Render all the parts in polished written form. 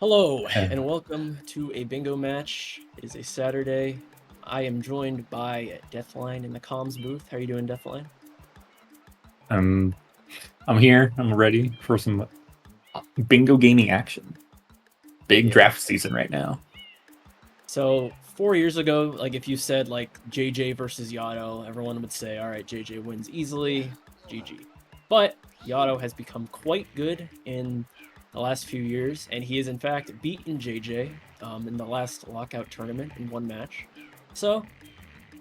Hello, and welcome to a bingo match. It is a Saturday. I am joined by Deathline in the comms booth. How are you doing, Deathline? I'm here. I'm ready for some bingo gaming action. Big draft season right now. So 4 years ago, like if you said like JJ versus Yato, everyone would say, all right, JJ wins easily, GG. But Yato has become quite good in the last few years, and he has in fact beaten JJ in the last Lockout tournament in one match. So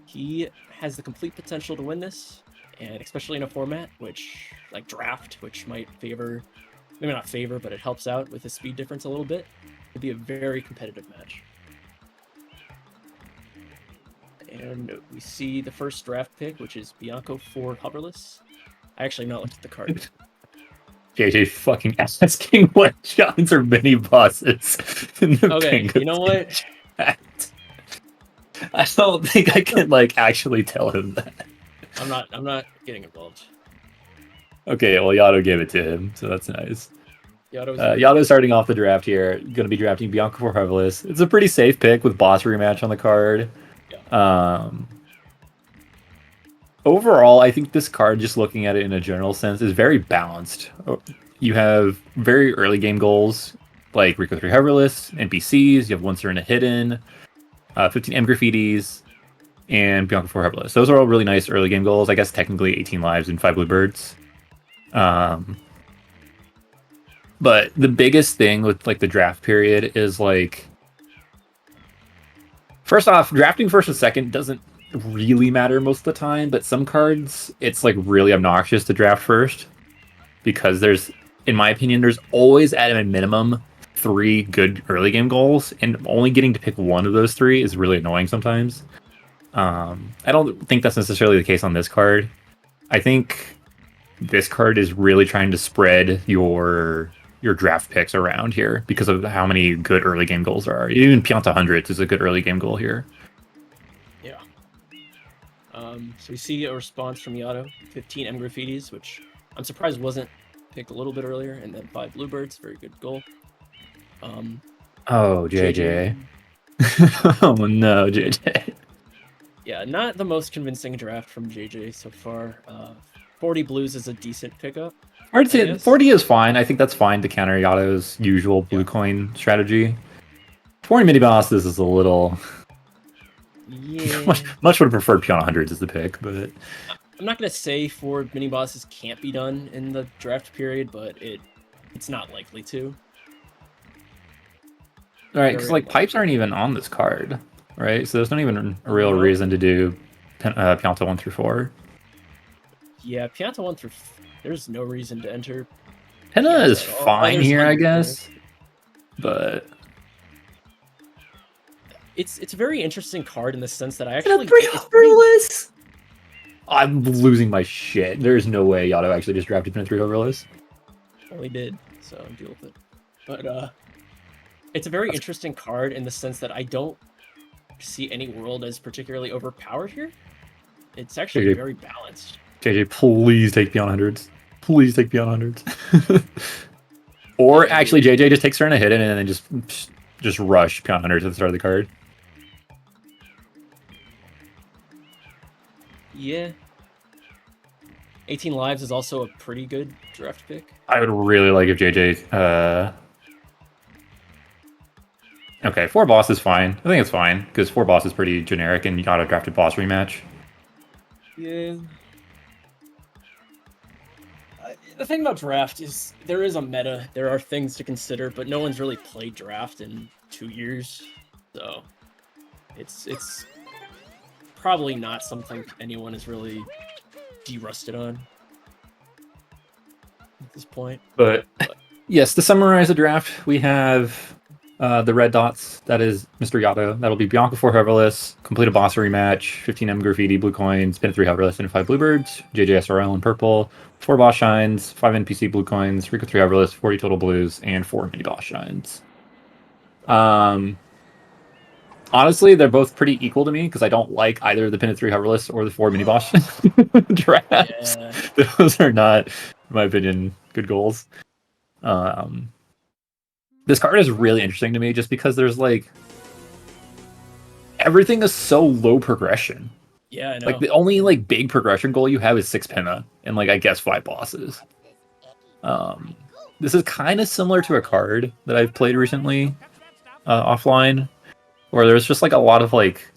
he has the complete potential to win this, and especially in a format which, like draft, which might favor, maybe not favor, but it helps out with the speed difference a little bit. It'll be a very competitive match. And we see the first draft pick, which is Bianco for Hoverless. I actually not looked at the card. JJ fucking asking what shots are mini bosses in the Okay, bingo you know what? chat. I don't think I can like actually tell him that. I'm not getting involved. Okay, well, Yato gave it to him, so that's nice. Yato's Yato's starting off the draft here. Going to be drafting Bianca for Harvellus. It's a pretty safe pick with boss rematch on the card. yeah. Overall, I think this card, just looking at it in a general sense, is very balanced. You have very early game goals like Rico 3 Harvellus, NPCs. You have one Serena Hidden, 15 M Graffitis, and Bianca 4 Harvellus. Those are all really nice early game goals. I guess technically 18 lives and 5 bluebirds. But the biggest thing with like the draft period is like, first off, drafting first and second doesn't really matter most of the time, but some cards it's like really obnoxious to draft first because there's, in my opinion, there's always at a minimum 3 good early game goals, and only getting to pick one of those 3 is really annoying sometimes. I don't think that's necessarily the case on this card. I think this card is really trying to spread your draft picks around here because of how many good early game goals there are. Even Pianta Hundreds is a good early game goal here. Yeah. So we see a response from Yato, 15 M Graffitis, which I'm surprised wasn't picked a little bit earlier, and then 5 bluebirds, very good goal. Oh, JJ. Oh no, JJ. Yeah, not the most convincing draft from JJ so far. 40 blues is a decent pickup. 40 is fine. I think that's fine to counter Yato's usual blue coin strategy. 40 mini bosses is a little. Yeah. much would have preferred Piana Hundreds as the pick, but I'm not gonna say 4 mini bosses can't be done in the draft period, but it's not likely to. All right, because like pipes aren't even on this card, right? So there's not even a real reason to do Pianta 1 through 4. Yeah, Pianta 1 through. There's no reason to enter. Penna is fine here, I guess, but it's a very interesting card in the sense that I actually. I'm losing my shit. There's no way Yato actually just drafted Penna 3 Overless. Well, he did, so deal with it. But it's a very interesting card in the sense that I don't see any world as particularly overpowered here. It's actually very balanced. JJ, please take Beyond Hundreds. Please take Beyond Hundreds. Or actually, JJ just takes Serena Hidden and then just rush Beyond Hundreds at the start of the card. Yeah. 18 lives is also a pretty good draft pick. I would really like if JJ... Okay, 4 boss is fine. I think it's fine, because 4 boss is pretty generic and you got a drafted boss rematch. Yeah. The thing about draft is there is a meta. There are things to consider, but no one's really played draft in 2 years. So it's probably not something anyone is really de-rusted on at this point. But yes, to summarize the draft, we have the red dots. That is MrYhatoh. That'll be Bianca 4 Hoverless, complete a boss rematch, 15 M Graffiti, blue coins, spin 3 Hoverless, and 5 bluebirds, JJsrl in purple, 4 boss shines, 5 NPC blue coins, Rico 3 Hoverless, 40 total blues, and 4 mini boss shines. Honestly, they're both pretty equal to me because I don't like either the Pin 3 Hoverless or the 4 mini boss drafts. Yeah. Those are not, in my opinion, good goals. This card is really interesting to me just because there's like everything is so low progression. Yeah, I know. Like the only like big progression goal you have is 6 Pinna and like I guess 5 bosses. This is kind of similar to a card that I've played recently offline, where there's just like a lot of like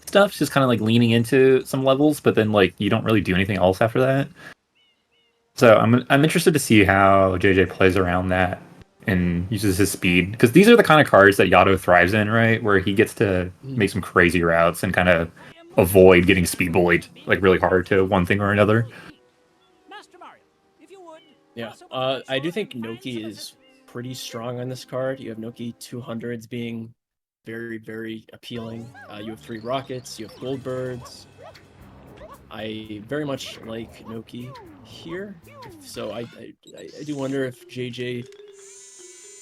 stuff, just kind of like leaning into some levels, but then like you don't really do anything else after that. So I'm interested to see how JJ plays around that and uses his speed, because these are the kind of cards that Yato thrives in, right? Where he gets to make some crazy routes and kind of avoid getting speed bullied like really hard to one thing or another. Yeah, I do think Noki is pretty strong on this card. You have Noki 200s being very, very appealing. You have 3 rockets, you have gold birds. I very much like Noki here, so I do wonder if JJ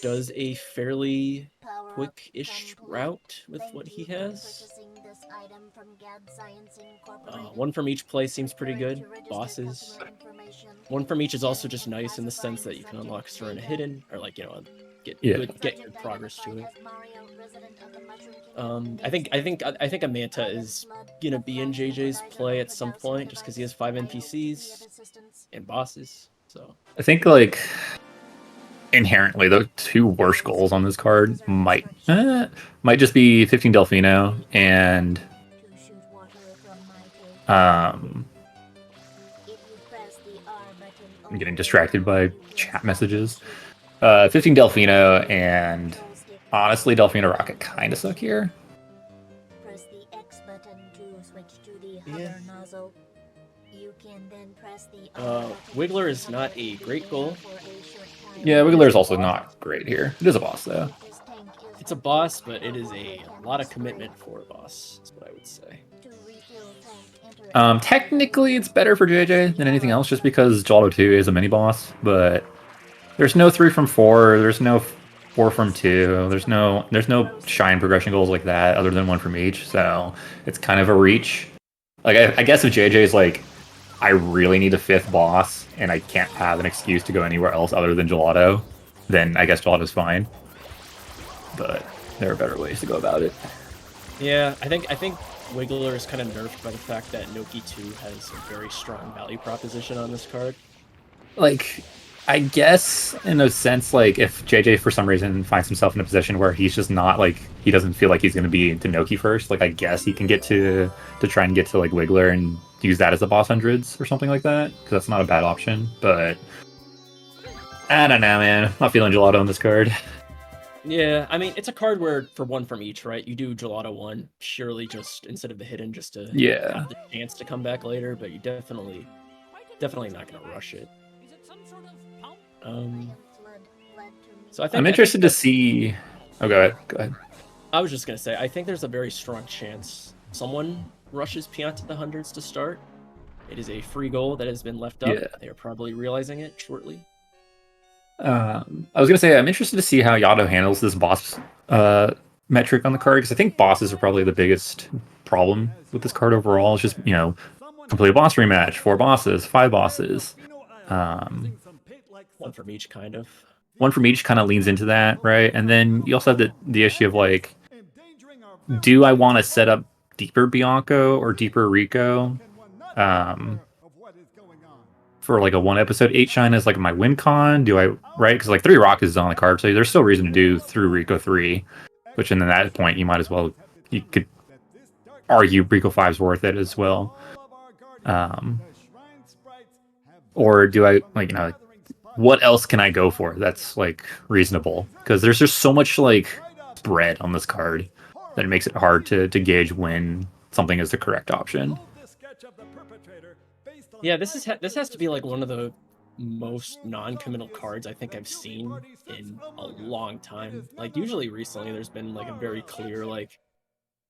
does a fairly quick-ish route with what he has. One from each play seems pretty good. Bosses. One from each is also just nice in the sense that you can unlock Sur and a hidden, or like, you know, get good progress to it. I think a Manta is gonna be in JJ's play at some point, just because he has 5 NPCs and bosses. So I think like inherently the two worst goals on this card might just be 15 Delfino and I'm getting distracted by chat messages. 15 Delfino and honestly Delfino Rocket kind of suck here. Yeah. Wiggler is not a great goal. Yeah, Wiggler is also not great here. It is a boss though. It's a boss, but it is a lot of commitment for a boss, is what I would say. Technically, it's better for JJ than anything else, just because Gelato 2 is a mini boss. But there's no 3 from 4. There's no 4 from 2. There's no shine progression goals like that, other than 1 from each. So it's kind of a reach. Like I guess if JJ's like, I really need a 5th boss, and I can't have an excuse to go anywhere else other than Gelato, then I guess Gelato's fine. But there are better ways to go about it. Yeah, I think Wiggler is kind of nerfed by the fact that Noki 2 has a very strong value proposition on this card. Like, I guess in a sense, like if JJ for some reason finds himself in a position where he's just not like, he doesn't feel like he's going to be into Noki first, like I guess he can get to try and get to like Wiggler and use that as the boss hundreds or something like that, because that's not a bad option. But I don't know, man. I'm not feeling Gelato on this card. Yeah, I mean, it's a card where for 1 from each, right? You do Gelato 1, surely just instead of the hidden, just to have the chance to come back later, but you definitely not going to rush it. So I'm interested to see. Oh, go ahead. I was just going to say, I think there's a very strong chance someone rushes Pianta the hundreds to start. It is a free goal that has been left up. Yeah. They are probably realizing it shortly. I was gonna say I'm interested to see how Yado handles this boss metric on the card, because I think bosses are probably the biggest problem with this card overall. It's just, you know, complete a boss rematch, 4 bosses, 5 bosses. 1 from each kind of. 1 from each kind of leans into that, right? And then you also have the issue of like, do I want to set up deeper Bianco or deeper Rico? For like a 1 episode 8 shine as like my win con, do I, right? Because like 3 rock is on the card, so there's still reason to do through Rico 3, which in that point you might as well, you could argue Rico 5's worth it as well. Or do I, like, you know, what else can I go for that's like reasonable? Because there's just so much like spread on this card that it makes it hard to gauge when something is the correct option. Yeah, this has to be like one of the most non-committal cards I think I've seen in a long time. Like usually recently there's been like a very clear like,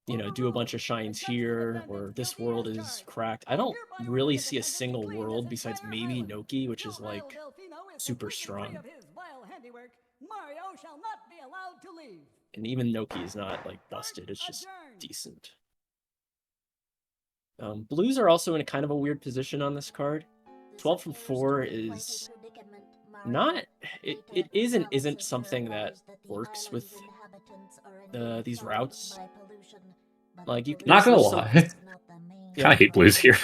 you know, do a bunch of shines here, or this world is cracked. I don't really see a single world besides maybe Noki, which is like super strong. And even Noki is not like busted, it's just decent. Blues are also in a kind of a weird position on this card. 12 from 4 is not, it isn't something that works with these routes. Like, you not gonna lie, kind of hate blues here.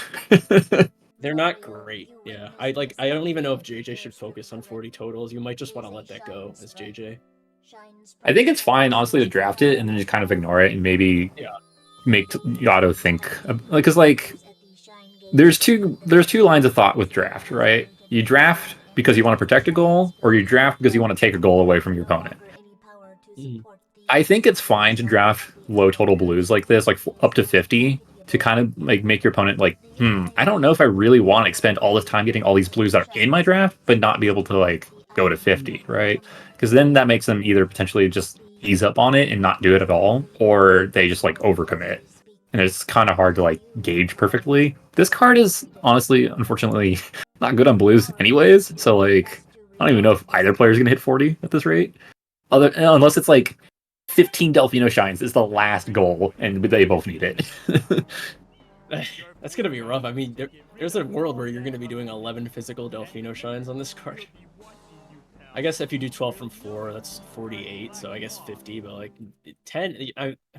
They're not great. Yeah, I don't even know if JJ should focus on 40 totals. You might just want to let that go as JJ. I think it's fine, honestly, to draft it and then just kind of ignore it and maybe make Yado think, because like there's two lines of thought with draft, right? You draft because you want to protect a goal, or you draft because you want to take a goal away from your opponent. I think it's fine to draft low total blues like this, like up to 50, to kind of like make your opponent like, I don't know if I really want to expend all this time getting all these blues that are in my draft, but not be able to like go to 50, right? Because then that makes them either potentially just ease up on it and not do it at all, or they just like overcommit. And it's kind of hard to like gauge perfectly. This card is honestly, unfortunately, not good on blues anyways. So like, I don't even know if either player is going to hit 40 at this rate. Unless it's like 15 Delfino Shines is the last goal, and they both need it. That's gonna be rough. I mean, there's a world where you're gonna be doing 11 physical Delfino Shines on this card. I guess if you do 12 from 4, that's 48, so I guess 50, but like 10,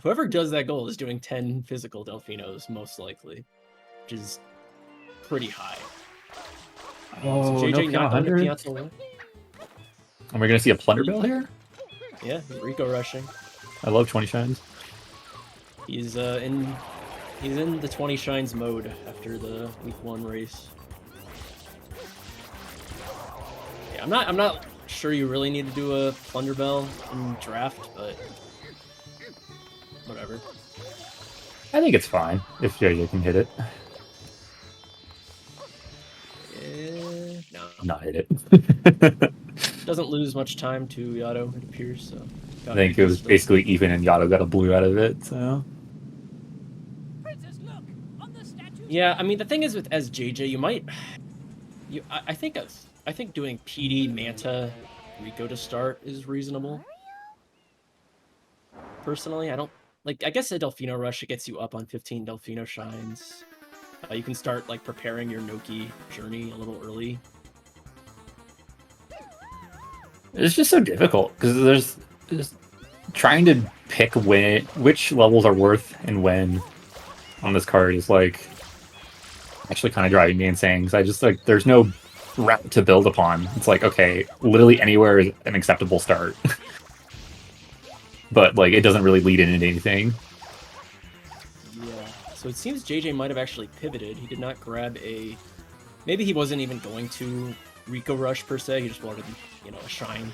whoever does that goal is doing 10 physical Delfinos, most likely, which is pretty high. Oh, so JJ no not going to 100? Piazza win? Are we going to see a Plunder Bell here? Yeah, Rico rushing. I love 20 Shines. He's in the 20 Shines mode after the week 1 race. Yeah, I'm not sure you really need to do a Plunder Bell in draft, but whatever. I think it's fine if JJ can hit it. No. Not hit it. Doesn't lose much time to MrYhatoh, it appears, so... I think it was basically even, and MrYhatoh got a blue out of it, so... Yeah, I mean, the thing is with as JJ, you might... I think doing PD, Manta, Rico to start is reasonable. Personally, I don't... Like, I guess a Delfino Rush, it gets you up on 15 Delfino Shines. You can start, like, preparing your Noki journey a little early. It's just so difficult, because there's just trying to pick which levels are worth and when on this card is, like, actually kind of driving me insane, because I just, like, there's no route to build upon. It's like, okay, literally anywhere is an acceptable start. But, like, it doesn't really lead into anything. Yeah, so it seems JJ might have actually pivoted. He did not grab a... Maybe he wasn't even going to Rico Rush, per se. He just wanted, you know, a Shine.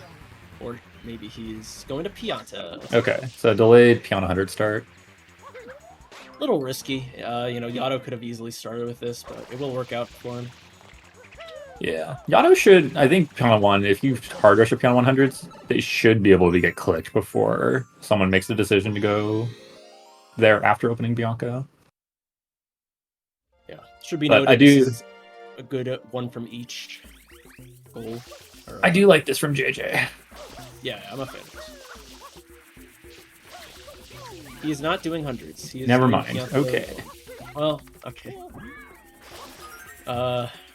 Or maybe he's going to Pianta. Okay, so delayed Pianta 100 start. Little risky. You know, MrYhatoh could have easily started with this, but it will work out for him. Yeah, MrYhatoh should, I think Pianta 1, if you hard rush your Pianta 100s, they should be able to get clicked before someone makes the decision to go there after opening Bianco. Yeah, should be but noted this is a good one from each goal. I do like this from JJ. Yeah, I'm a fan. He is not doing hundreds. He is Never doing mind. Pianta. Okay. Well, okay.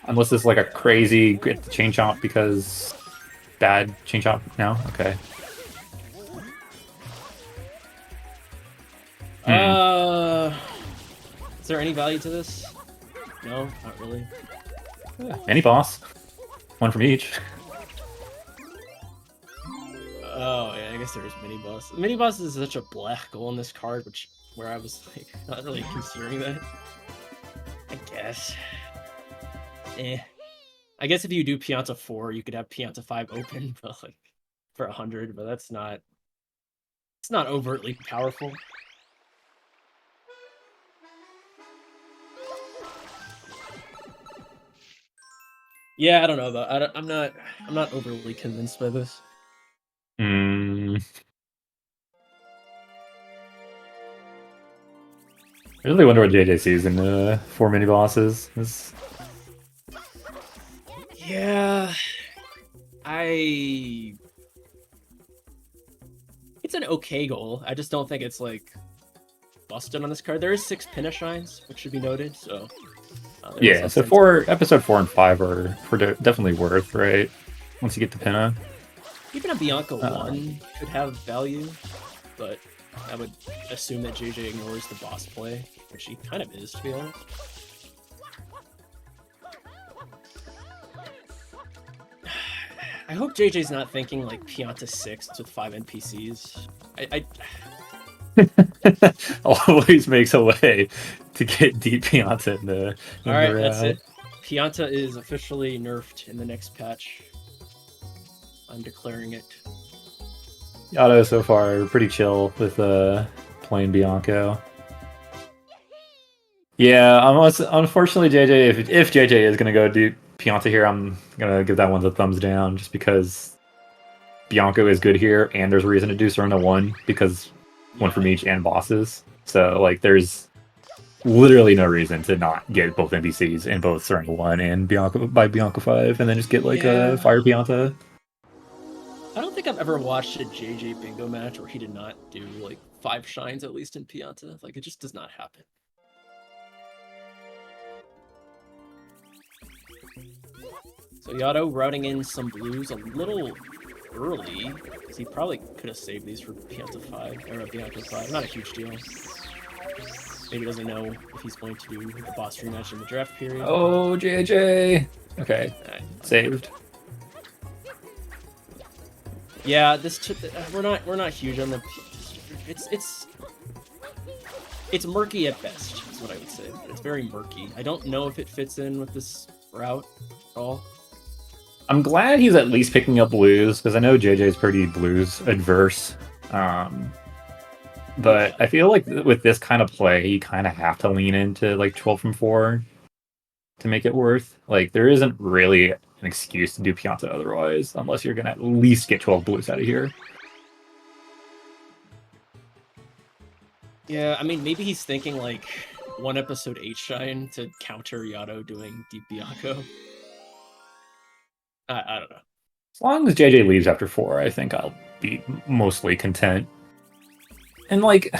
Unless it's like a crazy get the chain chomp because bad chain chomp now. Okay. Is there any value to this? No, not really. Any boss. One from each. Oh, yeah, I guess there's mini boss. Mini boss is such a black goal in this card, where I was like not really considering that. I guess. I guess if you do Pianta 4, you could have Pianta 5 open, but like for 100, but it's not overtly powerful. Yeah, I don't know though. I'm not overly convinced by this. I really wonder what JJ sees in 4 mini bosses. Yeah, it's an okay goal. I just don't think it's like busted on this card. There is 6 Pinna Shines, which should be noted. So yeah, so episode 4 and 5 are definitely worth, right? Once you get the Pinna. Even a Bianca 1 could have value, but I would assume that JJ ignores the boss play, which he kind of is, to be honest. I hope JJ's not thinking like Pianta 6 with 5 NPCs. Always makes a way to get deep Pianta in the Alright, that's it. Pianta is officially nerfed in the next patch. I'm declaring it. MrYhatoh so far pretty chill with playing Bianco. Yeah, unfortunately JJ, if JJ is gonna go do Pianta here, I'm gonna give that one the thumbs down just because Bianco is good here and there's a reason to do Serena 1 because one from each and bosses. So like there's literally no reason to not get both NPCs in both Serena 1 and Bianco 5 and then just get like a Fire Pianta. I don't think I've ever watched a JJ bingo match where he did not do like 5 shines at least in Pianta. Like it just does not happen. So Yado routing in some blues a little early, because he probably could have saved these for Pianta 5, or Bianco 5. Not a huge deal. Maybe doesn't know if he's going to do the boss rematch in the draft period. Oh, JJ. Okay, saved. Yeah, we're not huge on the. It's murky at best, is what I would say. It's very murky. I don't know if it fits in with this route at all. I'm glad he's at least picking up blues, because I know JJ's pretty blues adverse. But I feel like with this kind of play, you kind of have to lean into like 12 from 4 to make it worth. Like, there isn't really an excuse to do Pianta otherwise, unless you're going to at least get 12 blues out of here. Yeah, I mean, maybe he's thinking like 1 episode 8 shine to counter Yado doing Deep Bianco. I don't know. As long as JJ leaves after 4, I think I'll be mostly content. And like,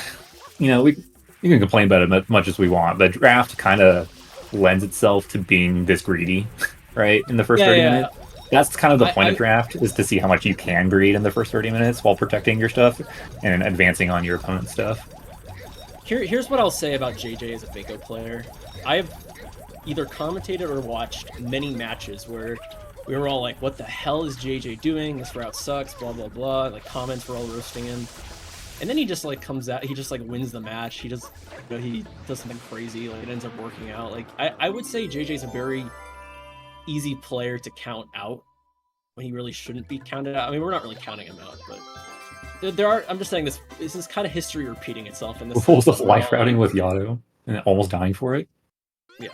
you know, you can complain about it as much as we want, but draft kind of lends itself to being this greedy, right? In the first 30 minutes. That's kind of the point of draft, is to see how much you can greed in the first 30 minutes while protecting your stuff and advancing on your opponent's stuff. Here's what I'll say about JJ as a bingo player. I've either commentated or watched many matches where we were all like, what the hell is JJ doing? This route sucks, blah, blah, blah. Like, comments were all roasting him. And then he just, like, comes out, he just, like, wins the match. He just, you know, he does something crazy. Like, it ends up working out. Like, I would say JJ's a very easy player to count out when he really shouldn't be counted out. I mean, we're not really counting him out, but there are, I'm just saying this is kind of history repeating itself in this. What was the life routing with Yado and almost dying for it? Yeah.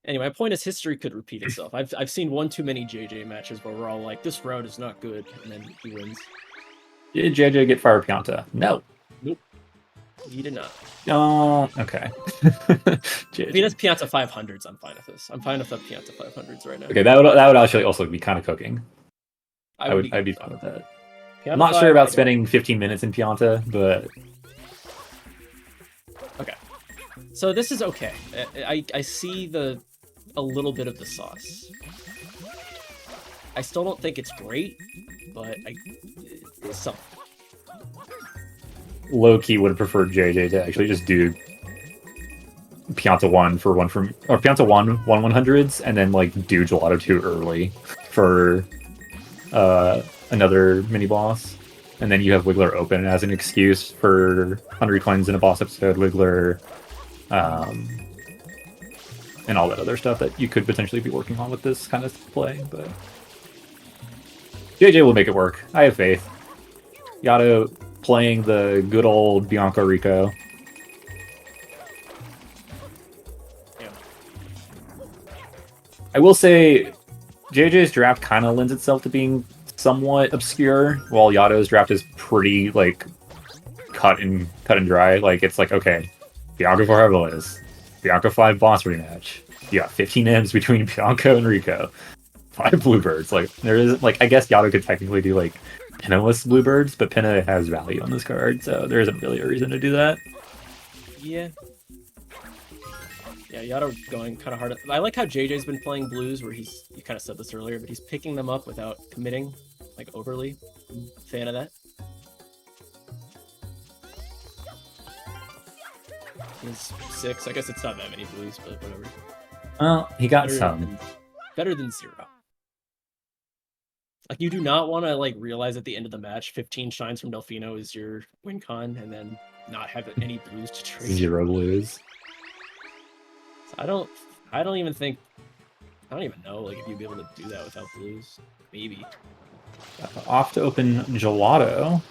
Anyway, my point is history could repeat itself. I've seen one too many JJ matches where we're all like, this route is not good, and then he wins. Did JJ get Fire Pianta? No. Nope. He did not. Oh, okay. If he does Pianta 500s, I'm fine with this. I'm fine with the Pianta 500s right now. Okay, that would actually also be kind of cooking. I'd be fine with that. Pianta I'm not sure about spending 15 minutes in Pianta, but... Okay. So this is okay. I see a little bit of the sauce. I still don't think it's great, but it's something. Low-key would have preferred JJ to actually just do Pianta 1 for 1 from... Or Pianta 1 100s, and then, like, do Gelato 2 early for another mini-boss. And then you have Wiggler open as an excuse for 100 coins in a boss episode, Wiggler, and all that other stuff that you could potentially be working on with this kind of play, but... JJ will make it work. I have faith. Yado playing the good old Bianco Rico. Yeah. I will say, JJ's draft kind of lends itself to being somewhat obscure, while Yado's draft is pretty, like, cut and dry. Like, it's like, okay, Bianco 4 Herbalist, Bianco 5 boss rematch. You got 15 M's between Bianco and Rico. 5 Bluebirds. Like, there isn't, like, I guess Yado could technically do, like, Pinna-less Bluebirds, but Pinna has value on this card, so there isn't really a reason to do that. Yeah. Yeah, Yado going kind of hard. I like how JJ's been playing blues, where you kind of said this earlier, but he's picking them up without committing, like, overly. I'm a fan of that. He's 6. I guess it's not that many blues, but whatever. Well, he got some. Better than 0. Like, you do not want to, like, realize at the end of the match 15 shines from Delfino is your win con, and then not have any blues to trade. 0 blues. So I don't even know, like, if you'd be able to do that without blues. Maybe. Off to open Gelato.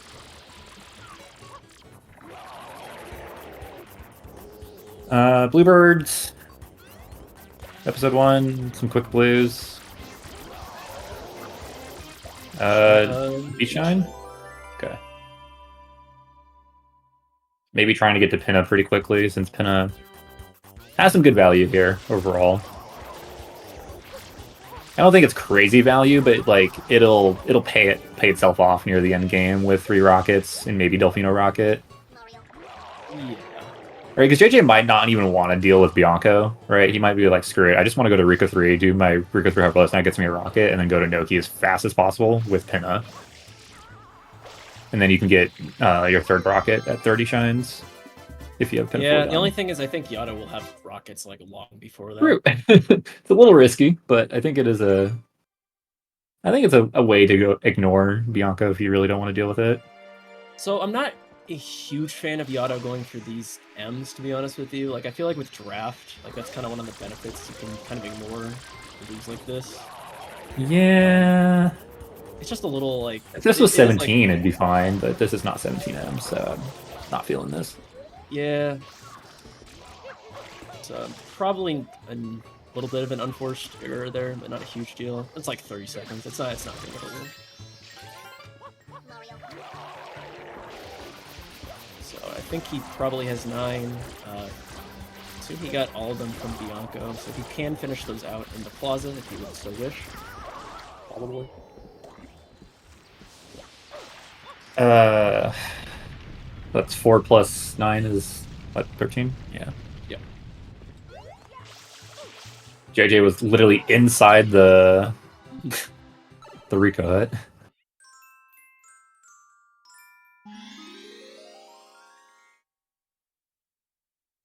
Bluebirds. Episode 1, some quick blues. B-Shine? Okay. Maybe trying to get to Pinna pretty quickly, since Pinna has some good value here, overall. I don't think it's crazy value, but like it'll pay itself off near the end game with 3 rockets and maybe Delfino rocket. Yeah. Right, because JJ might not even want to deal with Bianco, right? He might be like, screw it, I just want to go to Rico 3, do my Rico 3 Harvest, and that gets me a rocket, and then go to Noki as fast as possible with Pinna. And then you can get your 3rd rocket at 30 shines if you have Pinna. Yeah, the only thing is I think YachToh will have rockets like long before that. True. It's a little risky, but I think it is I think it's a way to go ignore Bianco if you really don't want to deal with it. So I'm not a huge fan of YachToh going for these M's, to be honest with you. Like, I feel like with draft, like that's kind of one of the benefits. You can kind of ignore moves like this. Yeah. It's just a little like. If this was 17, like, it'd be fine, but this is not 17M, so I'm not feeling this. Yeah. It's probably a little bit of an unforced error there, but not a huge deal. It's like 30 seconds. It's not the end of the world. So I think he probably has 9. So he got all of them from Bianco, so he can finish those out in the plaza if he would so wish. Probably. That's 4 plus 9 is what, 13? Yeah. Yep. JJ was literally inside the Rico hut.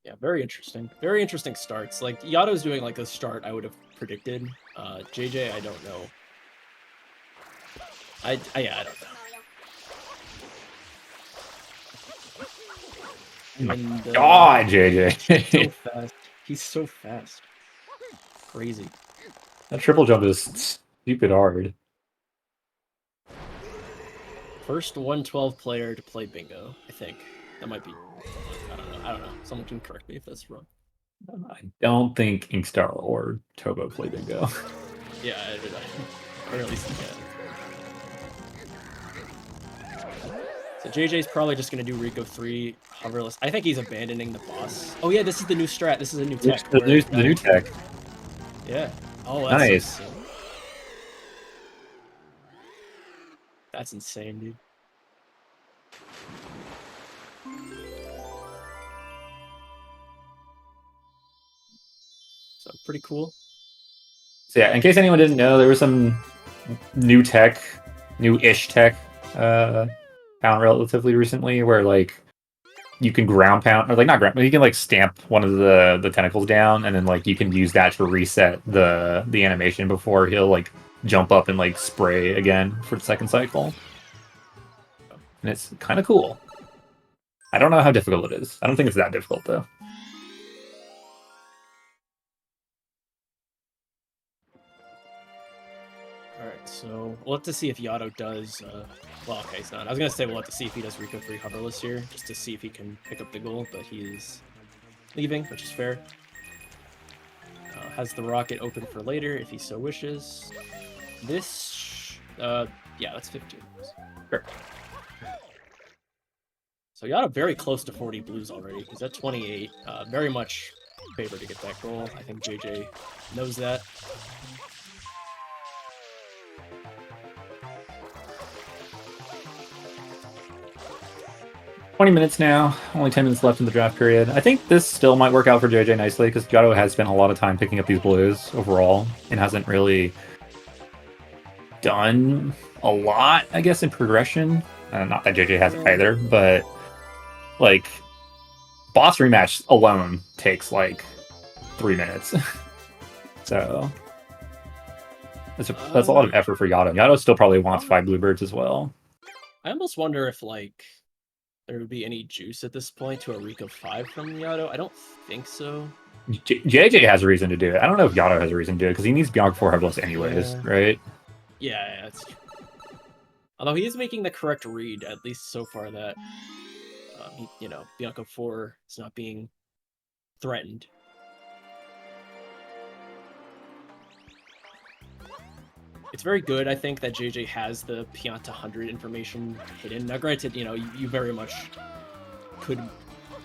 Yeah, very interesting. Very interesting starts. Like, YachToh's doing like a start I would have predicted. JJ, I don't know. Yeah, I don't know. Oh my god, JJ. So fast. He's so fast. Crazy. That triple jump is stupid hard. First 112 player to play bingo, I think. That might be. I don't know. Someone can correct me if that's wrong. I don't think Inkstar or Tobo play bingo. Yeah, or at least yeah. So JJ's probably just gonna do Rico 3 hoverless. I think he's abandoning the boss. Oh yeah, this is the new strat. This is a new tech. The new tech. Yeah. Oh, that's nice. So that's insane, dude. So pretty cool. So yeah, in case anyone didn't know, there was some new tech, new-ish tech found relatively recently where like you can ground pound, or like not ground, but you can like stamp one of the tentacles down, and then like you can use that to reset the animation before he'll like jump up and like spray again for the second cycle. And it's kind of cool. I don't know how difficult it is. I don't think it's that difficult though. Alright, so we'll have to see if YachToh does well, okay, he's not. I was gonna say we'll have to see if he does Rico 3 hoverless here, just to see if he can pick up the goal, but he's leaving, which is fair. Has the rocket open for later if he so wishes. This, yeah, that's 15. Sure. So YachToh very close to 40 blues already. He's at 28. Very much favored to get that goal. I think JJ knows that. $20 minutes now. Only 10 minutes left in the draft period. I think this still might work out for JJ nicely because YachToh has spent a lot of time picking up these blues overall and hasn't really done a lot, I guess, in progression. Not that JJ has either, but like boss rematch alone takes like 3 minutes. So that's a lot of effort for YachToh. YachToh still probably wants 5 bluebirds as well. I almost wonder if like there would be any juice at this point to a Rico 5 from YachToh. I don't think so. JJ has a reason to do it. I don't know if YachToh has a reason to do it because he needs Bianca 4 Headless anyways, right? Yeah, that's true. Although he is making the correct read, at least so far, that Bianca 4 is not being threatened. It's very good, I think, that JJ has the Pianta 100 information hidden. Now, granted, you very much could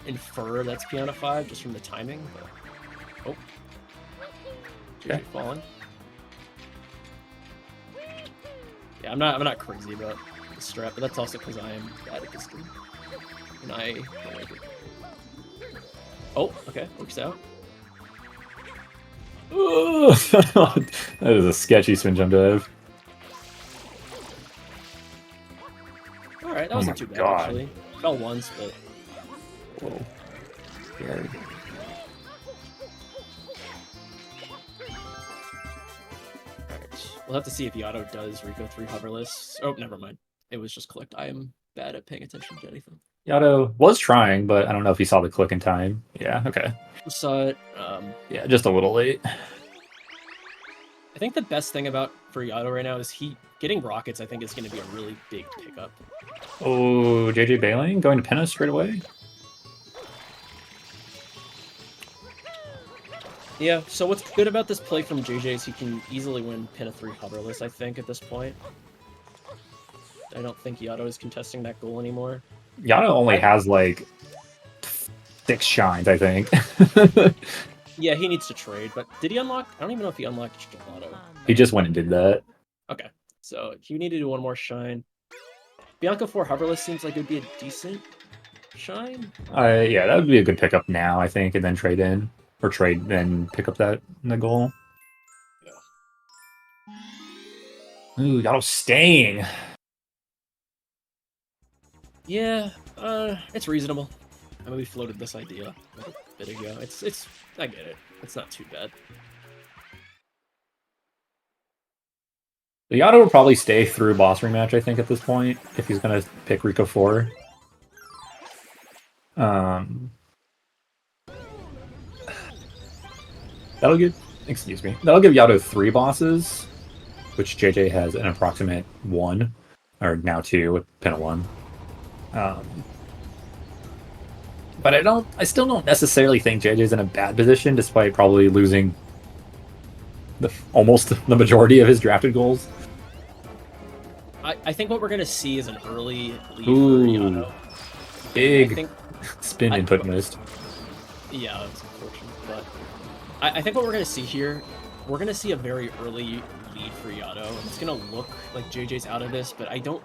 infer that's Pianta 5 just from the timing. But... Oh. JJ falling. Yeah, I'm not crazy about the strat, but that's also because I am bad at this game. And I don't like it. Oh, okay, works out. That is a sketchy spin jump dive. Alright, that Oh wasn't my too bad, God. actually. Fell once, but... Whoa. Scared. Alright, we'll have to see if Yato does Rico 3 hoverless. Oh, never mind. It was just clicked. I am bad at paying attention to anything. Yato was trying, but I don't know if he saw the click in time. Yeah, okay. Saw it. Yeah, just a little late. I think the best thing about for Yato right now is getting rockets. I think is going to be a really big pickup. Oh, JJ bailing, going to Pinna straight away. Yeah. So what's good about this play from JJ is he can easily win Pinna 3 hoverless. I think at this point. I don't think Yato is contesting that goal anymore. Yato only has like 6 shines, I think. Yeah, he needs to trade, but did he unlock? I don't even know if he unlocked Gelato. He just went and did that. Okay, so he needed to do one more shine. Bianca 4 hoverless seems like it would be a decent shine. Yeah, that would be a good pickup now, I think, and then trade in. Or trade, then pick up the goal. Yeah. Ooh, Yato's staying. Yeah, it's reasonable. I mean, we floated this idea a bit ago. It's I get it. It's not too bad. The Yato will probably stay through boss rematch, I think, at this point, if he's gonna pick Rico 4. That'll give Yato 3 bosses, which JJ has an approximate 1, or now 2 with Pinna 1. But I still don't necessarily think JJ's in a bad position, despite probably losing almost the majority of his drafted goals. I think what we're gonna see is an early lead Ooh, for Yato. big spin input missed. Yeah, that's unfortunate, but I think what we're gonna see here, we're gonna see a very early lead for Yato. It's gonna look like JJ's out of this, but I don't.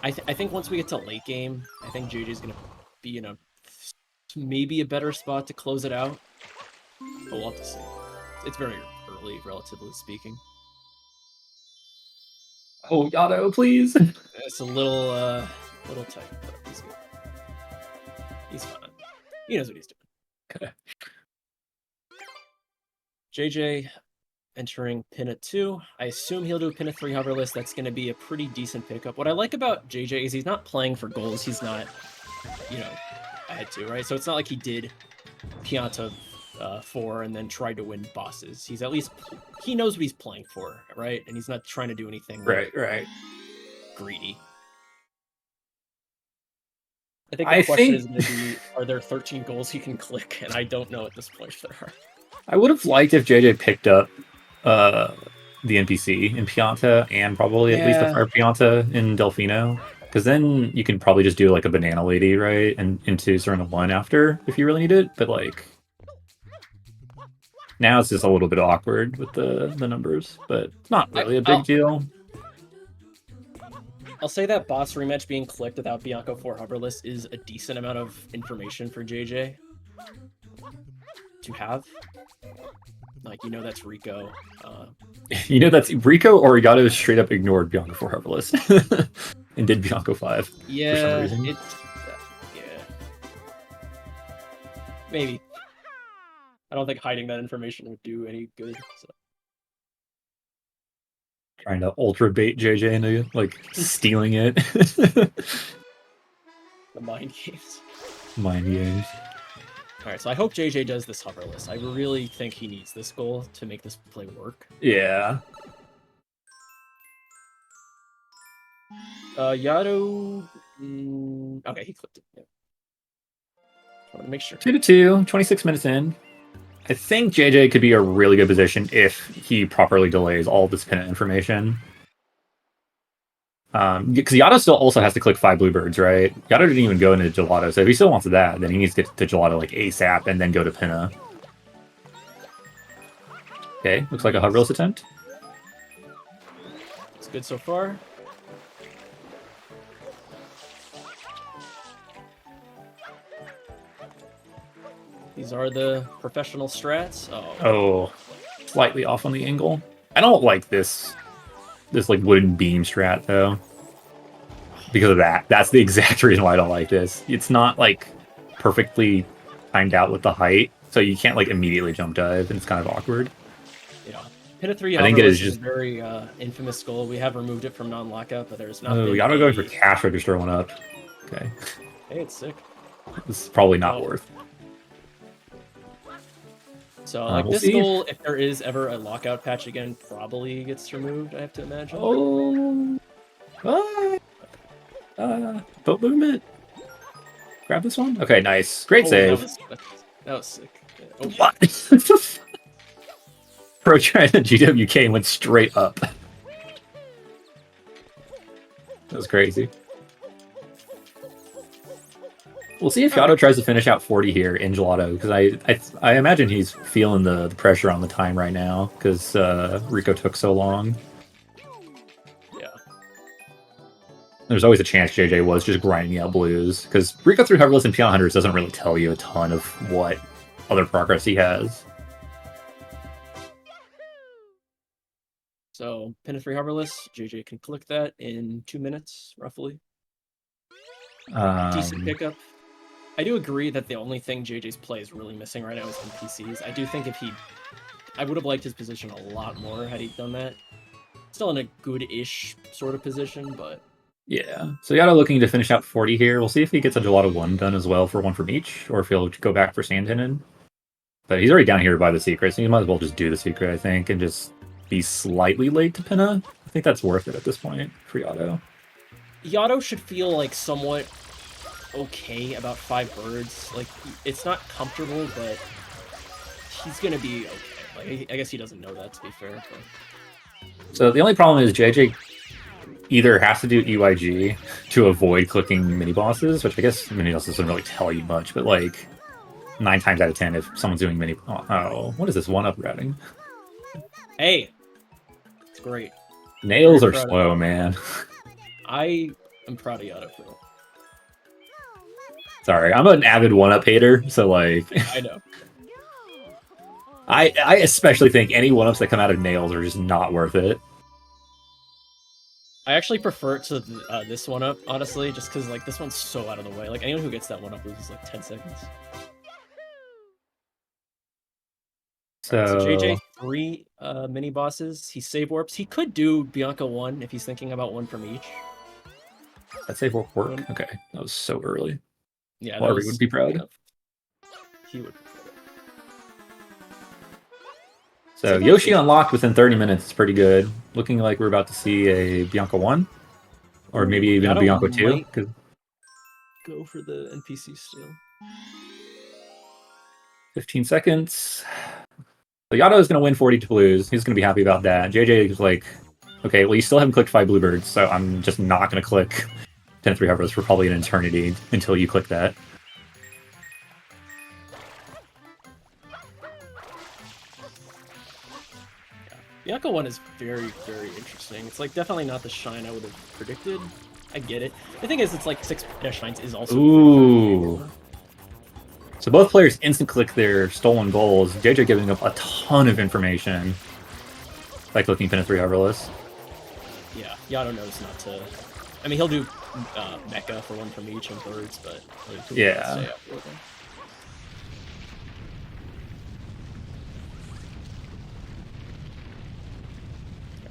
I think once we get to late game, I think JJ's gonna be in a maybe a better spot to close it out. But we'll have to see. It's very early, relatively speaking. Oh, Yato, please. It's a little tight, but he's good. He's fine. He knows what he's doing. Okay. JJ entering Pinna 2. I assume he'll do Pinna 3 hoverless. That's going to be a pretty decent pickup. What I like about JJ is he's not playing for goals. He's not, ahead 2, right? So it's not like he did Pianta 4 and then tried to win bosses. He's at least, he knows what he's playing for, right? And he's not trying to do anything Right. greedy. I think the question is going to be, are there 13 goals he can click? And I don't know at this point if there are. I would have liked if JJ picked up the NPC in Pianta and probably at least a Fire Pianta in Delfino. Because then you can probably just do like a Banana Lady, right? And into Serena 1 after if you really need it. But like now it's just a little bit awkward with the numbers. But it's not really a big deal. I'll say that boss rematch being clicked without Bianco 4 hoverless is a decent amount of information for JJ to have. Like, that's Rico. That's Rico, or Yato straight up ignored Bianco 4 hoverless and did Bianco 5 for some reason. Yeah. Maybe. I don't think hiding that information would do any good. So. Trying to ultra bait JJ into like stealing it. The mind games. Mind games. Alright, so I hope JJ does this hoverless. I really think he needs this goal to make this play work. Yeah. Yato... Okay, he clicked it. Yeah. I want to make sure. 2-2, 26 minutes in. I think JJ could be a really good position if he properly delays all this Pinna information. Because Yato still also has to click 5 bluebirds, right? Yato didn't even go into Gelato, so if he still wants that, then he needs to get to Gelato like ASAP and then go to Pinna. Okay, looks like a hoverless attempt. It's good so far. These are the professional strats. Oh, slightly off on the angle. I don't like this like wooden beam strat though. Because of that. That's the exact reason why I don't like this. It's not like perfectly timed out with the height, so you can't like immediately jump dive, and it's kind of awkward. Yeah. Pin of 3 I think it is is just a very infamous goal. We have removed it from non-lockout, but there's not oh, been Yato going for cash register one up. Okay. Hey, it's sick. This is probably not worth. So, like, we'll this see. goal, if there is ever a lockout patch again, probably gets removed, I have to imagine. Oh. Boat movement. Grab this one. Okay, nice. Great save. That was sick. Oh. What? Pro trying to GWK and went straight up. That was crazy. We'll see if Yato tries to finish out 40 here in Gelato, because I imagine he's feeling the pressure on the time right now, because Rico took so long. Yeah. There's always a chance JJ was just grinding out blues, because Rico through Hoverless and Pion Hunters doesn't really tell you a ton of what other progress he has. So, pin of 3 hoverless, JJ can click that in 2 minutes, roughly. Decent pickup. I do agree that the only thing JJ's play is really missing right now is NPCs. I do think I would have liked his position a lot more had he done that. Still in a good-ish sort of position, but... Yeah. So Yato looking to finish out 40 here. We'll see if he gets a Gelato 1 done as well for one from each, or if he'll go back for Sandinin. But he's already down here by the secret, so he might as well just do the secret, I think, and just be slightly late to Pinna. I think that's worth it at this point for Yato. Yato should feel like somewhat okay about 5 birds. Like, it's not comfortable, but he's gonna be okay. Like, I guess he doesn't know that, to be fair. But... So the only problem is JJ either has to do EYG to avoid clicking mini bosses, which I guess mini bosses doesn't really tell you much, but like 9 times out of 10, if someone's doing mini, what is this one-up routing? Hey, it's great. Nails are slow, man. I am proud of Yato for that. Sorry, I'm an avid one-up hater, so like... I know. I especially think any one-ups that come out of Nails are just not worth it. I actually prefer it to this one-up, honestly, just because like this one's so out of the way. Like, anyone who gets that one-up loses like 10 seconds. So, so JJ, 3 mini-bosses. He save warps. He could do Bianca 1 if he's thinking about 1 from each. That save warp work? Okay, that was so early. Yeah, Larry would be proud. He would be proud. So Yoshi unlocked within 30 minutes. It's pretty good. Looking like we're about to see a Bianca 1. Or maybe even a Bianca 2. Go for the NPC still. 15 seconds. So Yato is going to win 40 to blues. He's going to be happy about that. JJ is like, okay, well, you still haven't clicked 5 bluebirds, so I'm just not going to click 10-3 hovers for probably an eternity until you click that. Bianca 1 is very, very interesting. It's like definitely not the shine I would have predicted. I get it. The thing is, it's like 6 shines is also... Ooh. So both players instant click their stolen goals. JJ giving up a ton of information by clicking pin of 3 hoverless. Yeah, Yato knows not to... I mean, he'll do mecha for 1 from each and birds, but... Yeah.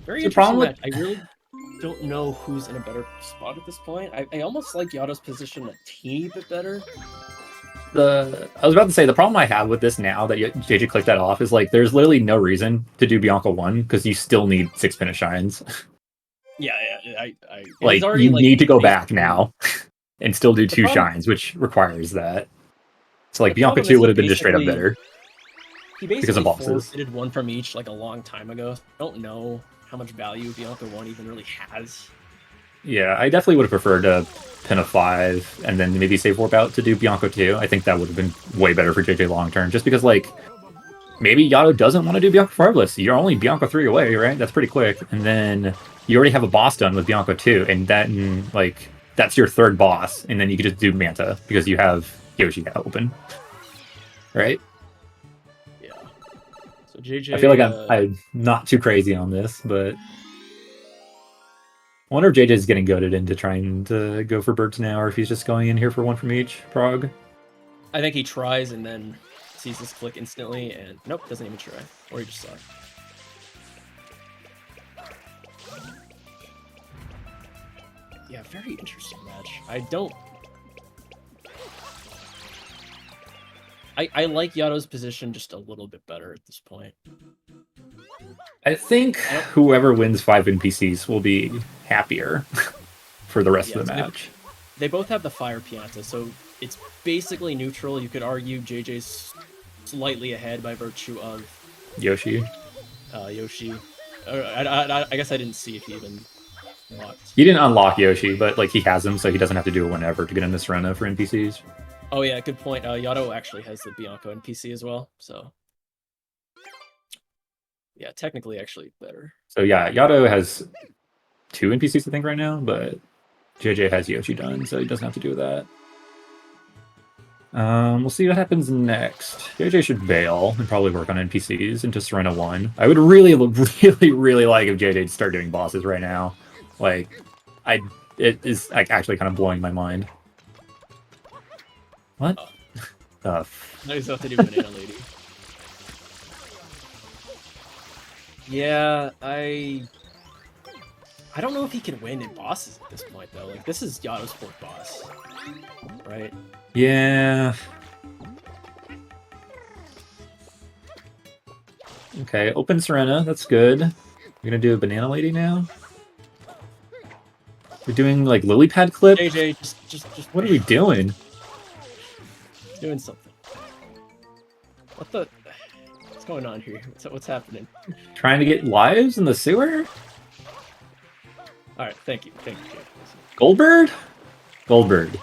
Very interesting match. I really don't know who's in a better spot at this point. I almost like Yato's position a teeny bit better. I was about to say, the problem I have with this now that JJ clicked that off is like there's literally no reason to do Bianca 1 because you still need 6 pin shines. Yeah. Like you need to go back now and still do 2 shines, which requires that. So like Bianca 2 would have been just straight up better. He basically forfeited 1 from each like a long time ago. I don't know how much value Bianca 1 even really has. Yeah, I definitely would have preferred to pin a 5 and then maybe save warp out to do Bianca 2. I think that would have been way better for JJ long term, just because like maybe Yato doesn't want to do Bianco Farbless. You're only Bianco 3 away, right? That's pretty quick. And then you already have a boss done with Bianco 2, and then like that's your third boss, and then you could just do Manta because you have Yoshi open, right? Yeah. So JJ. I feel like I'm not too crazy on this, but I wonder if JJ's getting goaded into trying to go for birds now, or if he's just going in here for one from each prog. I think he tries and then sees this click instantly, and nope, doesn't even try, or he just saw it. Yeah, very interesting match. I like Yato's position just a little bit better at this point. I think whoever wins 5 NPCs will be happier for the rest of the match. They both have the Fire Pianta, so it's basically neutral. You could argue JJ's slightly ahead by virtue of Yoshi. Yoshi. I guess I didn't see if he even unlocked. He didn't unlock Yoshi, but like he has him, so he doesn't have to do it whenever to get into Serena for NPCs. Oh yeah, good point. Yato actually has the Bianco NPC as well, so yeah, technically actually better. So yeah, Yato has 2 NPCs I think right now, but JJ has Yoshi done, so he doesn't have to do that. We'll see what happens next. JJ should bail and probably work on NPCs into Serena 1. I would really like if JJ to start doing bosses right now. Like, it is like actually kind of blowing my mind. What? Now he's about to do Banana Lady. Yeah, I don't know if he can win in bosses at this point though. Like this is Yato's 4th boss, right? Yeah. Okay, open Serena. That's good. We're gonna do a Banana Lady now. We're doing like lily pad clip. JJ, just. What are we doing? Doing something. What's going on here? What's happening? Trying to get lives in the sewer? Alright, thank you, JJ. Goldbird? Goldbird.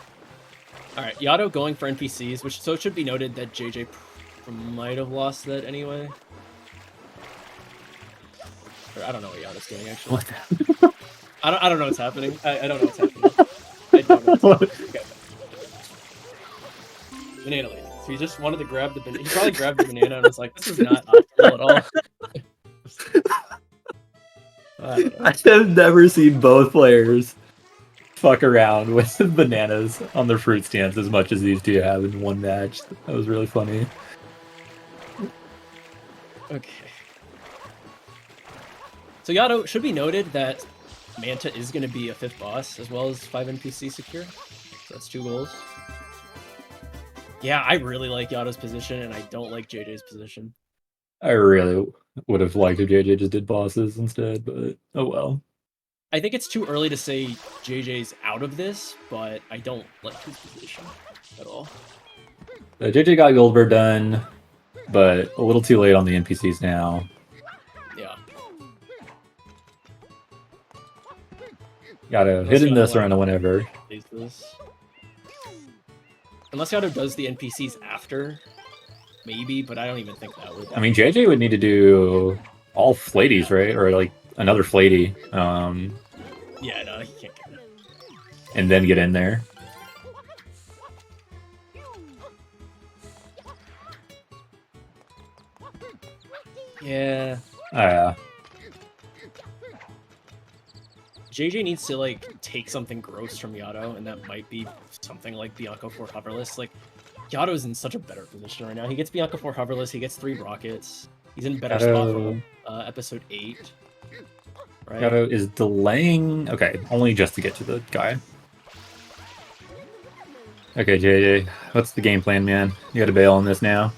Alright, Yato going for NPCs, so it should be noted that JJ might have lost that anyway. Or I don't know what Yato's doing actually. What? I don't know what's happening. I don't know what's happening. I don't know what's happening. Okay. Banana Lady. So he just wanted to grab the banana. He probably grabbed the banana and was like, this is not optimal at all. I have never seen both players fuck around with bananas on their fruit stands as much as these two have in one match. That was really funny. Okay. So Yato, should be noted that Manta is going to be a 5th boss as well as 5 NPC secure. So that's 2 goals. Yeah, I really like Yato's position and I don't like JJ's position. I really would have liked if JJ just did bosses instead, but oh well. I think it's too early to say JJ's out of this, but I don't like his position at all. JJ got Goldberg done, but a little too late on the NPCs now. Yeah. Gotta hit in this around whenever. Unless Yato does the NPCs after, maybe, but I don't even think that would. I mean, JJ would need to do all Flaties, right? Or like another Flatey. Yeah, no, he can't get it. And then get in there. Yeah. JJ needs to like take something gross from Yato, and that might be something like Bianco 4 hoverless. Like Yato's in such a better position right now. He gets Bianco 4 hoverless, he gets 3 rockets. He's in a better spot from episode 8. Right? Yato is delaying. Okay, only just to get to the guy. Okay, JJ, what's the game plan, man? You gotta bail on this now.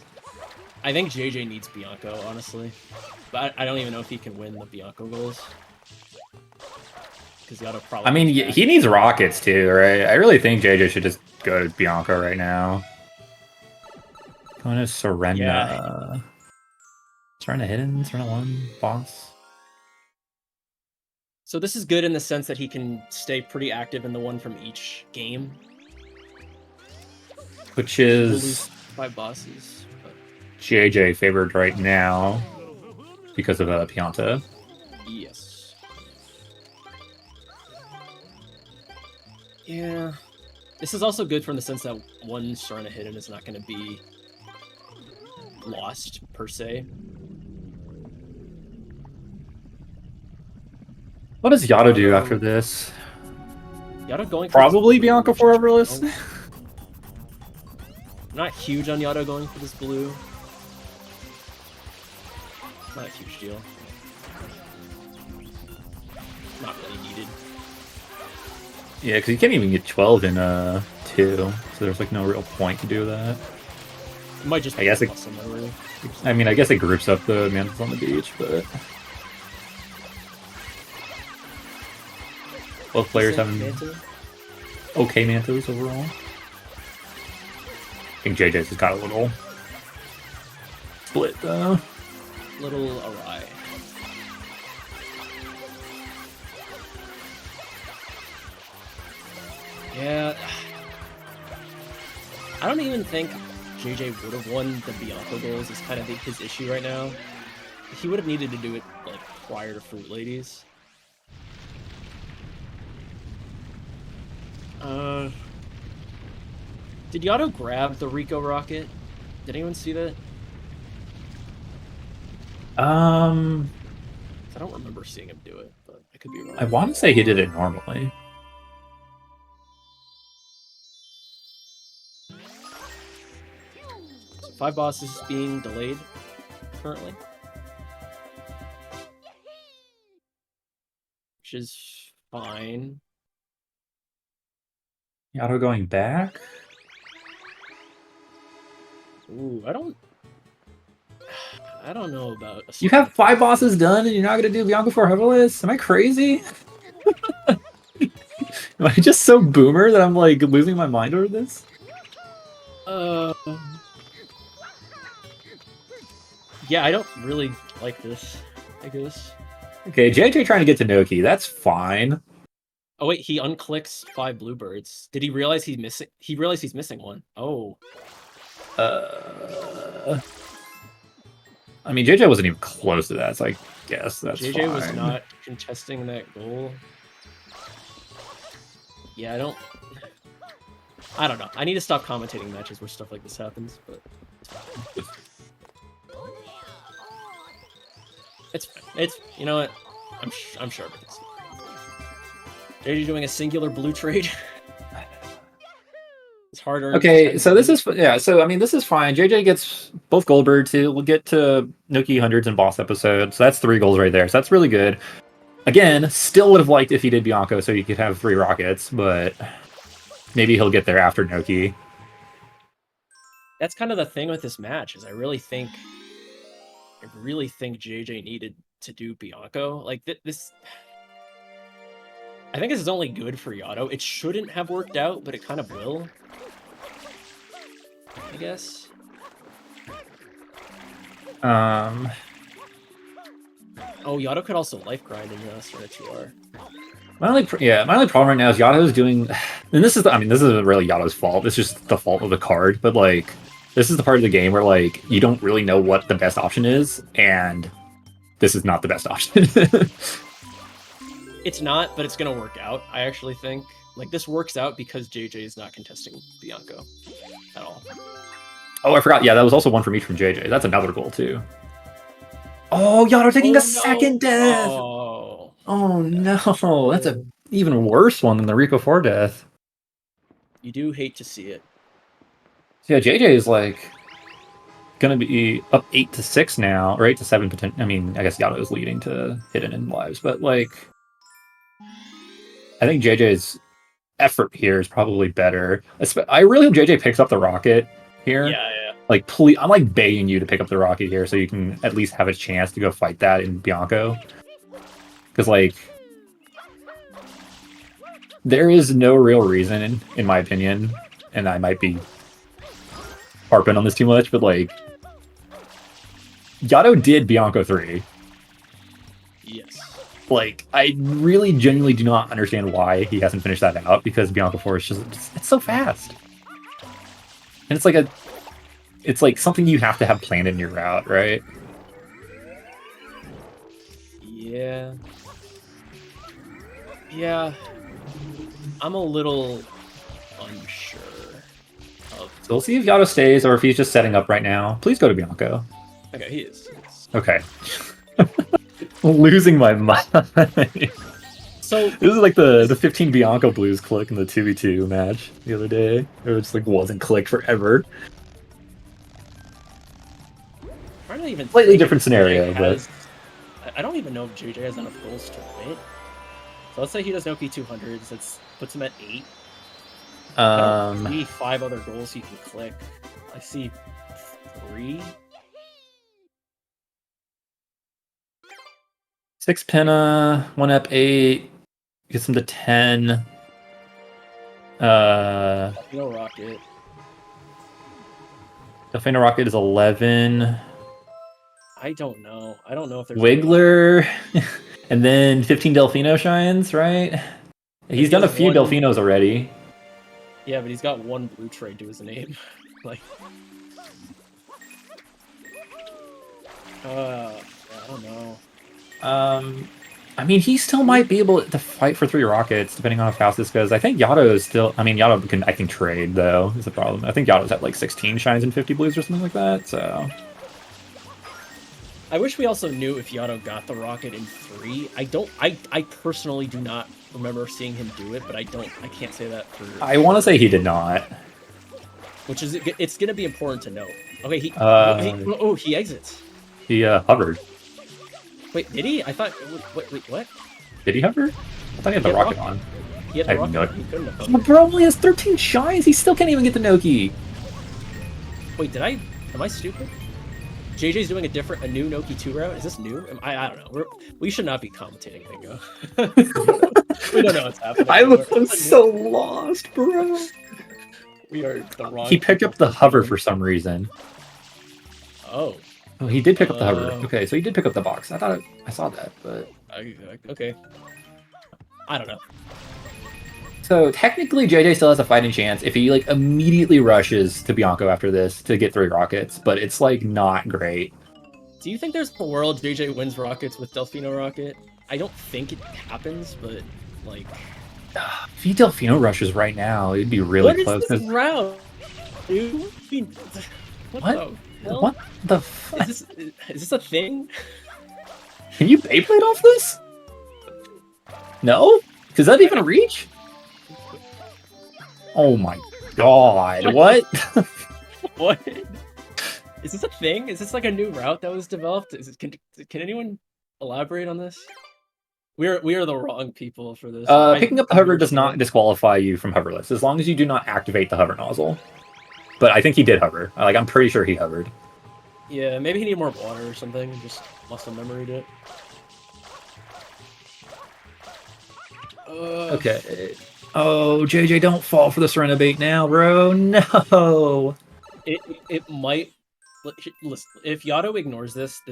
I think JJ needs Bianco, honestly. But I don't even know if he can win the Bianco goals. Because Yato probably. I mean, he needs rockets too, right? I really think JJ should just go to Bianco right now. Going to Serena. Yeah. Serena hidden, Serena 1, boss. So this is good in the sense that he can stay pretty active in the one from each game. Which is... We'll lose 5 bosses. But... JJ favored right now because of Pianta. Yes. Yeah. This is also good from the sense that one Serena hidden is not going to be lost, per se. What does Yato do after this? Yato going for Probably Bianca Foreverless. I'm not huge on Yato going for this blue. Not a huge deal. Not really needed. Yeah, because you can't even get 12 in 2, so there's like no real point to do that. It might just be awesome, really. I mean, I guess it groups up the mantles on the beach, but both players have okay mantos overall. I think JJ's has got a little split though. Little awry. Yeah. I don't even think JJ would have won the Bianco goals. Is kind of his issue right now. He would have needed to do it like prior to Fruit Ladies. Did Yato grab the Rico rocket? Did anyone see that? I don't remember seeing him do it, but I could be wrong. I want to say he did it normally. So 5 bosses being delayed currently, which is fine. Yato going back? Ooh, I don't know about. You have 5 bosses done and you're not gonna do Bianca Foreverless? Am I crazy? Am I just so boomer that I'm like losing my mind over this? Yeah, I don't really like this, I guess. Okay, JJ trying to get to Noki, that's fine. Oh wait, he unclicks 5 bluebirds. Did he realize he's missing? He realized he's missing one. Oh. I mean, JJ wasn't even close to that, so I guess that's JJ fine. was not contesting that goal. Yeah, I don't know. I need to stop commentating matches where stuff like this happens, but it's fine. It's, you know what? I'm sure of this. JJ doing a singular blue trade. It's harder. Okay, so this is so I mean this is fine. JJ gets both Goldberg too. We'll get to Noki hundreds and boss episodes. So that's 3 goals right there. So that's really good. Again, still would have liked if he did Bianco so you could have 3 rockets, but maybe he'll get there after Noki. That's kind of the thing with this match, is I really think JJ needed to do Bianco. Like this, I think this is only good for Yato. It shouldn't have worked out, but it kind of will, I guess. Oh, Yato could also life grind in Serena 2R. My only problem right now is Yato's doing, and this isn't really Yato's fault. It's just the fault of the card. But like, this is the part of the game where like you don't really know what the best option is, and this is not the best option. It's not, but it's gonna work out. I actually think like this works out because JJ is not contesting Bianco at all. Oh, I forgot. Yeah, that was also one from each from JJ. That's another goal too. Oh, Yato taking a second death. Oh no, that's a even worse one than the Rico 4 death. You do hate to see it. So yeah, JJ is like gonna be up 8-6 now, or 8-7 potential. I mean, I guess Yato is leading to hidden in lives, but like, I think JJ's effort here is probably better. I really hope JJ picks up the rocket here. Yeah. Like, please, I'm like begging you to pick up the rocket here so you can at least have a chance to go fight that in Bianco. Because like, there is no real reason, in my opinion, and I might be harping on this too much, but like, Yato did Bianco 3. Yes. Like, I really genuinely do not understand why he hasn't finished that out, because Bianco 4 is just it's so fast. And it's like it's like something you have to have planned in your route, right? Yeah. Yeah. I'm a little unsure of. So we'll see if Yato stays or if he's just setting up right now. Please go to Bianco. Okay, he is. Okay. Losing my mind. So this is like the 15 Bianco Blues click in the 2v2 match the other day. It just like wasn't clicked forever. I don't even Slightly think different scenario, has, I don't even know if JJ has enough goals to win. So let's say he does Noki 200s. That puts him at 8. I don't see 5 other goals he can click. I see 3. 6 Penna, 1 up 8, gets him to 10. No Rocket. Delfino Rocket is 11. I don't know. I don't know if there's Wiggler, and then 15 Delfino shines, right? He's done a few Delfinos already. Yeah, but he's got 1 blue trade to his name. Like, I don't know. I mean, he still might be able to fight for 3 rockets, depending on how fast this goes. I think Yato is still. I mean, Yato can, I think, trade, though, is the problem. I think Yato's at like 16 shines and 50 blues or something like that, so. I wish we also knew if Yato got the rocket in 3. I personally do not remember seeing him do it, but I can't say that for. I want to say he did not. Which is, it's going to be important to know. Okay, he exits. He hovered. Wait, did he? I thought. Wait, what? Did he hover? I thought he had the rocket on. He had the rocket. He couldn't have. Oh, bro only has 13 shines. He still can't even get the Noki. Wait, am I stupid? JJ's doing a new Noki 2 route. Is this new? I don't know. We should not be commentating Bingo. We don't know what's happening. I'm so lost, bro. We are the wrong. He picked up the hover for some reason. Oh. Oh, he did pick up the hover. Okay, so he did pick up the box. I thought I saw that, but okay. I don't know. So technically, JJ still has a fighting chance if he like immediately rushes to Bianco after this to get 3 rockets, but it's like not great. Do you think there's a world JJ wins rockets with Delfino Rocket? I don't think it happens, but like, if he Delfino rushes right now, it'd be really close. What is this route, dude? What the fuck? Is this a thing? Can you Beyblade off this? No? Does that even reach? Oh my god, what? What? Is this a thing? Is this like a new route that was developed? Can anyone elaborate on this? We are the wrong people for this. Picking up the hover does not disqualify you from hoverless, as long as you do not activate the hover nozzle. But I think he did hover. Like, I'm pretty sure he hovered. Yeah, maybe he needed more water or something. Just must have memoried it. Okay. Oh, JJ, don't fall for the Serena bait now, bro. No. It might. Listen, if Yato ignores this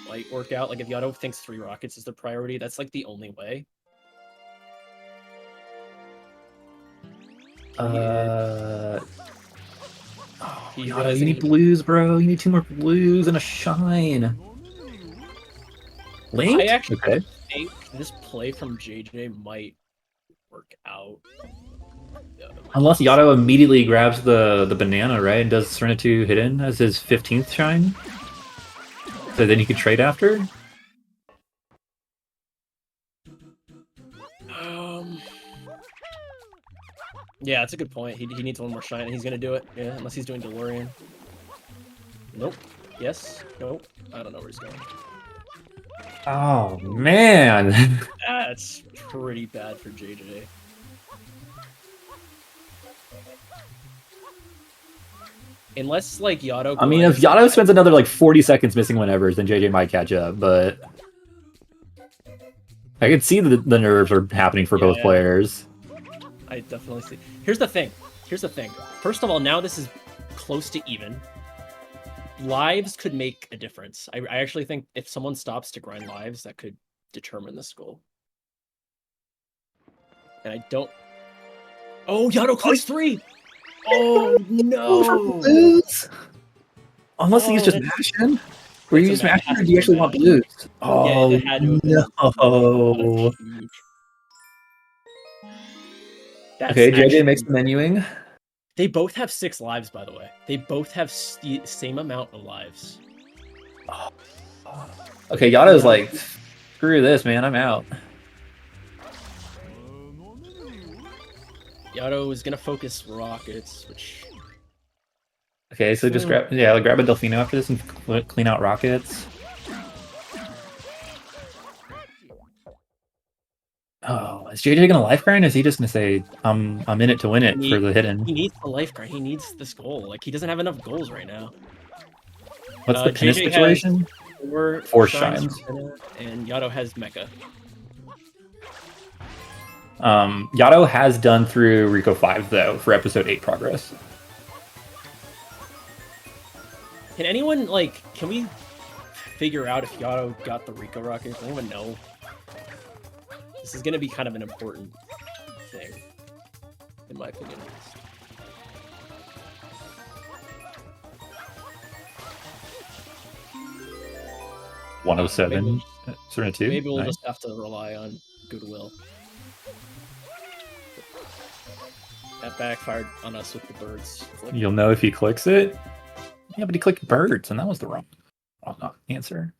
might work out. Like, if Yato thinks 3 rockets is the priority, that's like the only way. Yato, you need blues, bro. You need 2 more blues and a shine. Link? I actually think this play from JJ might work out. Unless Yato immediately grabs the banana, right, and does Serena 2 hidden as his 15th shine. So then he could trade after? Yeah, that's a good point. He needs 1 more shine, and he's gonna do it. Yeah, unless he's doing DeLorean. Nope. Yes. Nope. I don't know where he's going. Oh, man. That's pretty bad for JJ. Unless, like, Yato... I mean, if Yato spends another, like, 40 seconds missing whenevers, then JJ might catch up, but... I can see the nerves are happening for both players. I definitely see. Here's the thing. First of all, now this is close to even. Lives could make a difference. I actually think if someone stops to grind lives, that could determine this goal. And I don't... Oh, Yato clicks 3! Oh, no! Unless he's just mashing. Were you just mashing, or do you actually want blues? Oh, yeah, it had to have been. no. Huge. Okay, JJ makes the menuing. They both have 6 lives, by the way. They both have same amount of lives. Okay, Yato's like, screw this, man. I'm out. Yatoh is gonna focus rockets, which. Okay, so just grab a Delfino after this and clean out rockets. Oh, is JJ gonna life grind, or is he just gonna say, I'm in it to win it for the hidden? He needs the life grind. He needs this goal. Like, he doesn't have enough goals right now. What's the pinna situation? 4 shines. And Yatoh has Mecha. Yatoh has done through Rico 5, though, for episode 8 progress. Can anyone, like, can we figure out if Yatoh got the Rico rocket? Does anyone know? This is going to be kind of an important thing, in my opinion. 107. Maybe we'll just have to rely on goodwill. That backfired on us with the birds. You'll know if he clicks it. Yeah, but he clicked birds, and that was the wrong answer.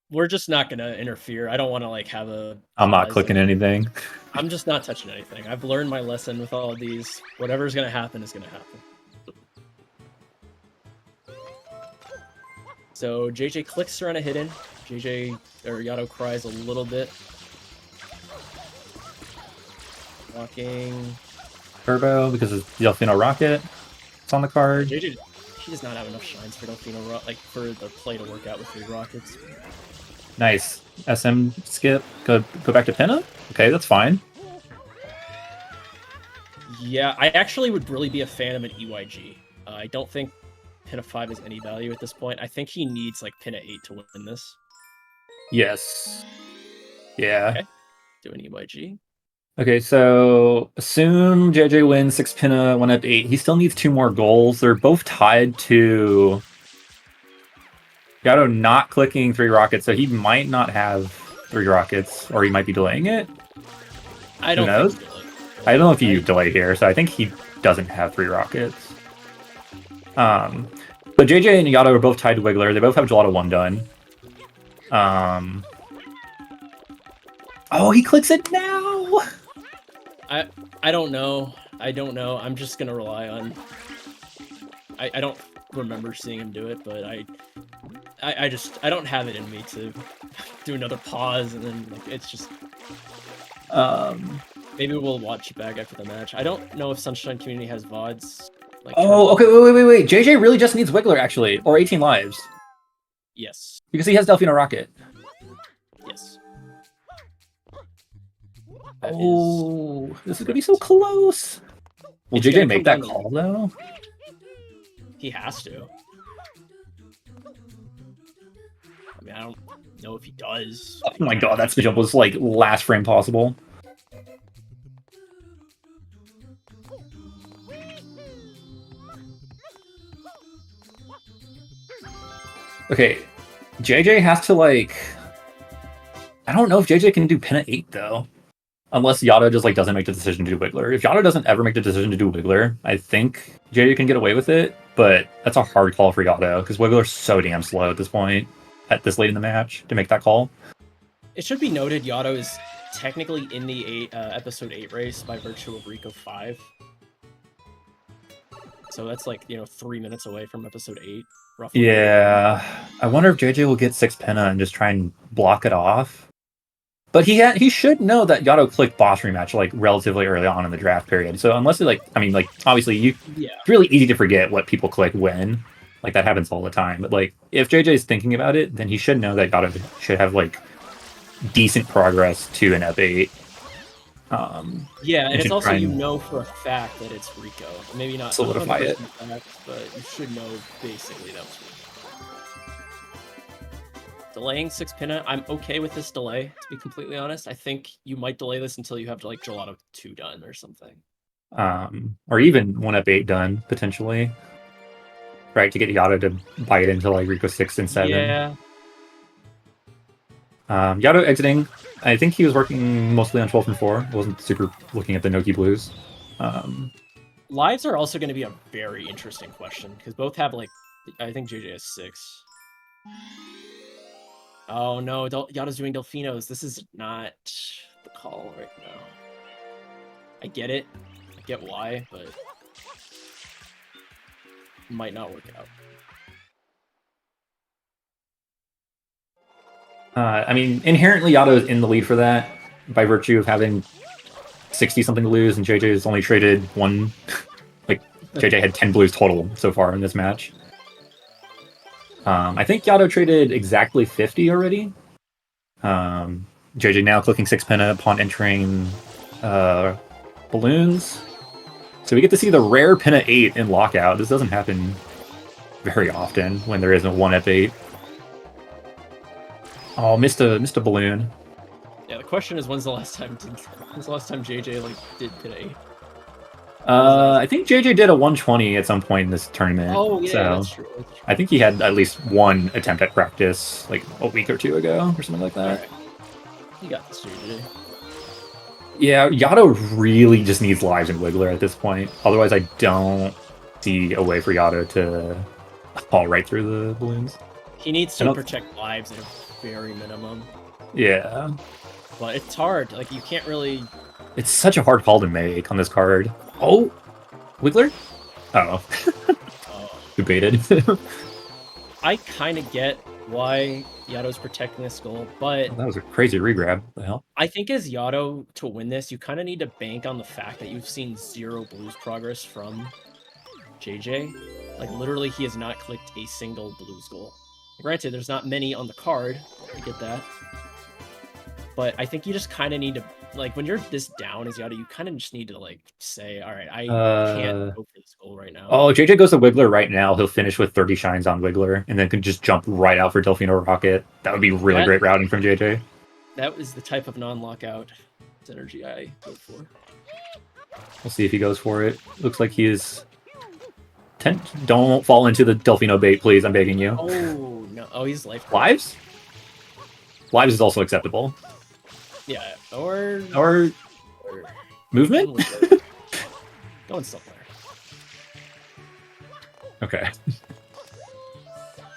We're just not gonna interfere. I don't want to like have a. I'm not clicking anything. I'm just not touching anything. I've learned my lesson with all of these. Whatever's gonna happen is gonna happen. So JJ clicks her on a hidden. Yatoh cries a little bit. Walking. Turbo because it's Delfino Rocket. It's on the card. JJ, he does not have enough shines for Delfino like for the play to work out with 3 rockets. Nice. SM skip. Go back to Pinna? Okay, that's fine. Yeah, I actually would really be a fan of an EYG. I don't think Pinna 5 has any value at this point. I think he needs like Pinna 8 to win this. Yes. Yeah. Okay. Do an EYG. Okay, so assume JJ wins 6 Pinna, 1 up 8. He still needs 2 more goals. They're both tied to Yatoh not clicking 3 rockets, so he might not have 3 rockets, or he might be delaying it. I don't know. I don't know if you delay here, so I think he doesn't have 3 rockets. But JJ and Yatoh are both tied to Wiggler. They both have Gelato 1 done. Oh, he clicks it now! I don't know. I don't know. I'm just gonna rely on. I don't remember seeing him do it, but I don't have it in me to do another pause and then like it's just. Maybe we'll watch it back after the match. I don't know if Sunshine Community has VODs. Like, oh, okay, wait. JJ really just needs Wiggler, actually, or 18 lives. Yes. Because he has Delfino Rocket. Yes. This is gonna be so close. Will JJ make that call, though? He has to. I mean, I don't know if he does. Oh my god, that speed jump was like last frame possible. Okay, JJ has to like. I don't know if JJ can do Pinna 8 though, unless Yatoh just like doesn't make the decision to do Wiggler. If Yatoh doesn't ever make the decision to do Wiggler, I think JJ can get away with it. But that's a hard call for Yatoh because Wiggler's so damn slow at this point, at this late in the match, to make that call. It should be noted Yatoh is technically in the episode 8 race by virtue of Rico 5. So that's like 3 minutes away from episode 8. Roughly. Yeah, I wonder if JJ will get 6 Pinna and just try and block it off. But he should know that Yatoh clicked boss rematch like relatively early on in the draft period. So unless obviously it's really easy to forget what people click when. Like that happens all the time. But like if JJ is thinking about it, then he should know that Yatoh should have like decent progress to an F8. Yeah, and it's also for a fact that it's Rico. Maybe not solidify it, fact, but you should know basically that was Rico. Delaying 6 Pinna, I'm okay with this delay, to be completely honest. I think you might delay this until you have like Gelato 2 done or something. Or even 1 up 8 done, potentially. right, to get Yato to bite into like Rico 6 and 7. Yeah. Yato exiting. I think he was working mostly on 12 and 4. Wasn't super looking at the Noki Blues. Lives are also going to be a very interesting question because both have like, I think JJ has 6. Oh no, Yato's doing Delfinos. This is not the call right now. I get it. I get why, but it might not work out. I mean, inherently Yato is in the lead for that by virtue of having 60-something blues, and JJ has only traded 1. Like, JJ had 10 blues total so far in this match. I think Yato traded exactly 50 already. JJ now clicking 6 penna upon entering balloons. So we get to see the rare penna 8 in Lockout. This doesn't happen very often when there isn't 1 F8. Oh, missed a balloon. Yeah, the question is when's the last time JJ like did today? I think JJ did a 120 at some point in this tournament. Oh yeah, so that's true. I think he had at least 1 attempt at practice like a week or 2 ago or something like that. Right. You got this, JJ. Yeah, Yato really just needs lives and Wiggler at this point. Otherwise, I don't see a way for Yato to fall right through the balloons. He needs to protect lives at a very minimum. Yeah. But it's hard. Like, you can't really... It's such a hard call to make on this card. Oh! Wiggler? Oh. Debated. I kind of get why Yato's protecting this goal, but... That was a crazy regrab. What the hell? I think as Yato, to win this, you kind of need to bank on the fact that you've seen 0 blues progress from JJ. Like, literally, he has not clicked a single blues goal. Granted, there's not many on the card. I get that. But I think you just kind of need to, like, when you're this down as Yato, you kind of just need to, like, say, all right, I can't go for this goal right now. Oh, JJ goes to Wiggler right now. He'll finish with 30 shines on Wiggler, and then can just jump right out for Delfino Rocket. That would be really great routing from JJ. That was the type of non-lockout synergy I go for. We'll see if he goes for it. Looks like he is... Don't fall into the Delfino bait, please. I'm begging you. Oh, no. Oh, he's life. Lives? Lives is also acceptable. Yeah, or movement? Going somewhere. Okay.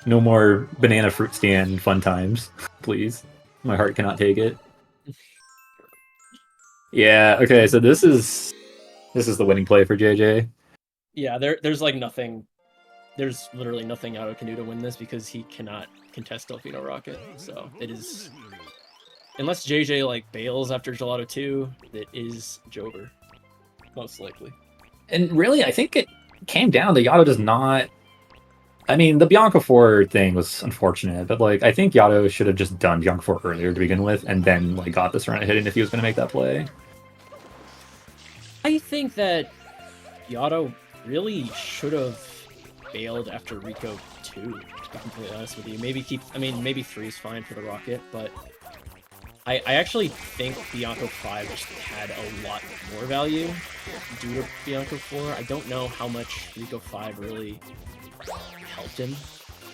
No more banana fruit stand fun times, please. My heart cannot take it. Yeah, okay, so this is the winning play for JJ. Yeah, there's like nothing. There's literally nothing Yato can do to win this because he cannot contest Delfino Rocket. So it is, unless JJ like bails after Gelato 2, it is Jover, most likely. And really, I think it came down to Yato does not. I mean, the Bianca 4 thing was unfortunate, but like I think Yato should have just done Bianca 4 earlier to begin with, and then like got this run hidden if he was going to make that play. I think that Yato really should have bailed after Rico 2, to be completely honest with you. Maybe maybe 3 is fine for the Rocket, but I actually think Bianco 5 just had a lot more value due to Bianco 4. I don't know how much Rico 5 really helped him.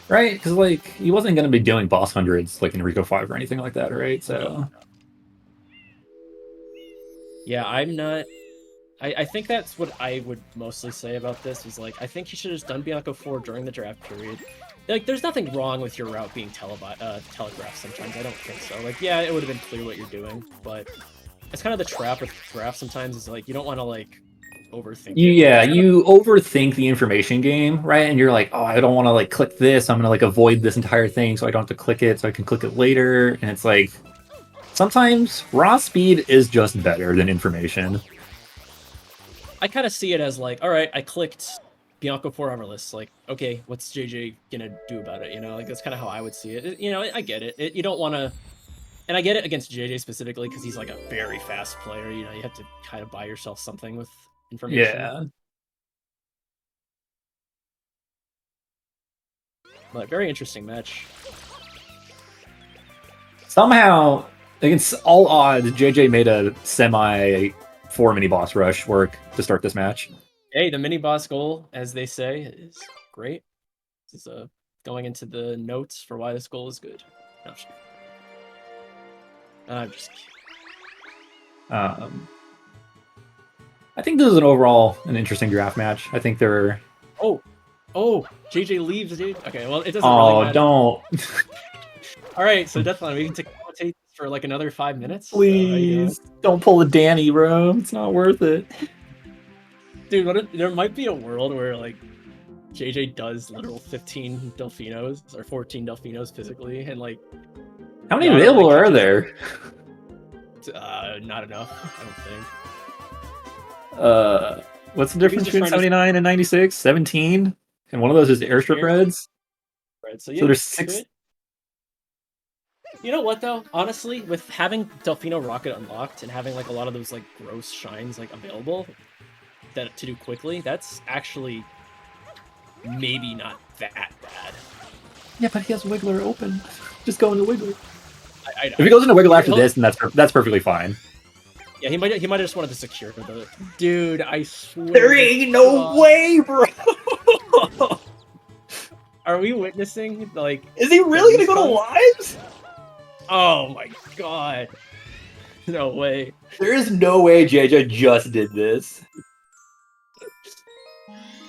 Right, because like he wasn't going to be doing boss hundreds like in Rico 5 or anything like that, right? So yeah, I'm not. I think that's what I would mostly say about this, is like, I think he should have just done Bianco 4 during the draft period. Like, there's nothing wrong with your route being telegraphed sometimes, I don't think so. Like, yeah, it would have been clear what you're doing, but it's kind of the trap with draft sometimes, is like, you don't want to, like, overthink it. Yeah, you overthink the information game, right? And you're like, oh, I don't want to, like, click this, I'm going to, like, avoid this entire thing so I don't have to click it, so I can click it later, and it's like, sometimes raw speed is just better than information. I kind of see it as like, all right, I clicked Bianco 4 Hourless. Like, okay, what's JJ gonna do about it? You know, like that's kind of how I would see it. You know, I get it. You don't want to, and I get it against JJ specifically because he's like a very fast player. You know, you have to kind of buy yourself something with information. Yeah. But very interesting match. Somehow, against all odds, JJ made a semi 4 mini boss rush work to start this match. Hey, the mini boss goal, as they say, is great. This is going into the notes for why this goal is good. No, I'm just kidding. I think this is an interesting draft match. I think there are... Oh, JJ leaves, dude. Okay, well, it doesn't Oh, really matter. don't. All right, so definitely we can commentate for like another 5 minutes. Please, don't pull a Danny, bro. It's not worth it. Dude, there might be a world where like JJ does literal 15 Delfinos or 14 Delfinos physically, and like how many available are there? Not enough, I don't think. What's the difference between 79 and 96? 17, and one of those is airstrip reds. So yeah, so there's 6. You know what though? Honestly, with having Delfino Rocket unlocked and having like a lot of those like gross shines like available that to do quickly, that's actually maybe not that bad. Yeah, but he has Wiggler open. Just go into Wiggler. If he goes into Wiggler after this, then that's perfectly fine. Yeah, he might have just wanted to secure the... Dude, I swear. There ain't no way, bro! Are we witnessing, like... Is he really gonna go to lives? Oh my god. No way. There is no way JJ just did this.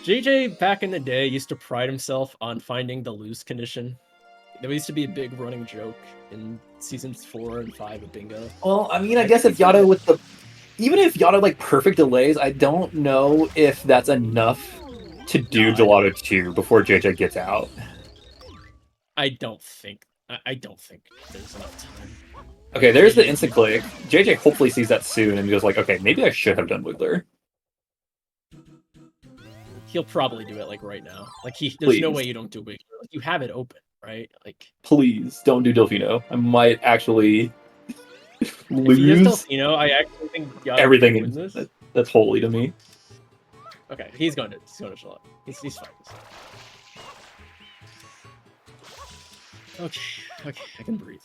JJ, back in the day, used to pride himself on finding the lose condition. There used to be a big running joke in seasons 4 and 5 of Bingo. Well, I mean, I guess if YachToh with the... Even if YachToh, like, perfect delays, I don't know if that's enough to do Gelato 2 before JJ gets out. I don't think there's enough time. Okay, there's the instant click. JJ hopefully sees that soon and goes like, okay, maybe I should have done Wiggler. He'll probably do it, like, right now. Like, there's no way you don't do Wiggler. Like, you have it open, right? Like, please don't do Delfino. I might actually lose. If he does Delfino, I actually think YachToh everything wins this. That's holy to me. Okay, he's going to Charlotte. He's fine. Okay, I can breathe.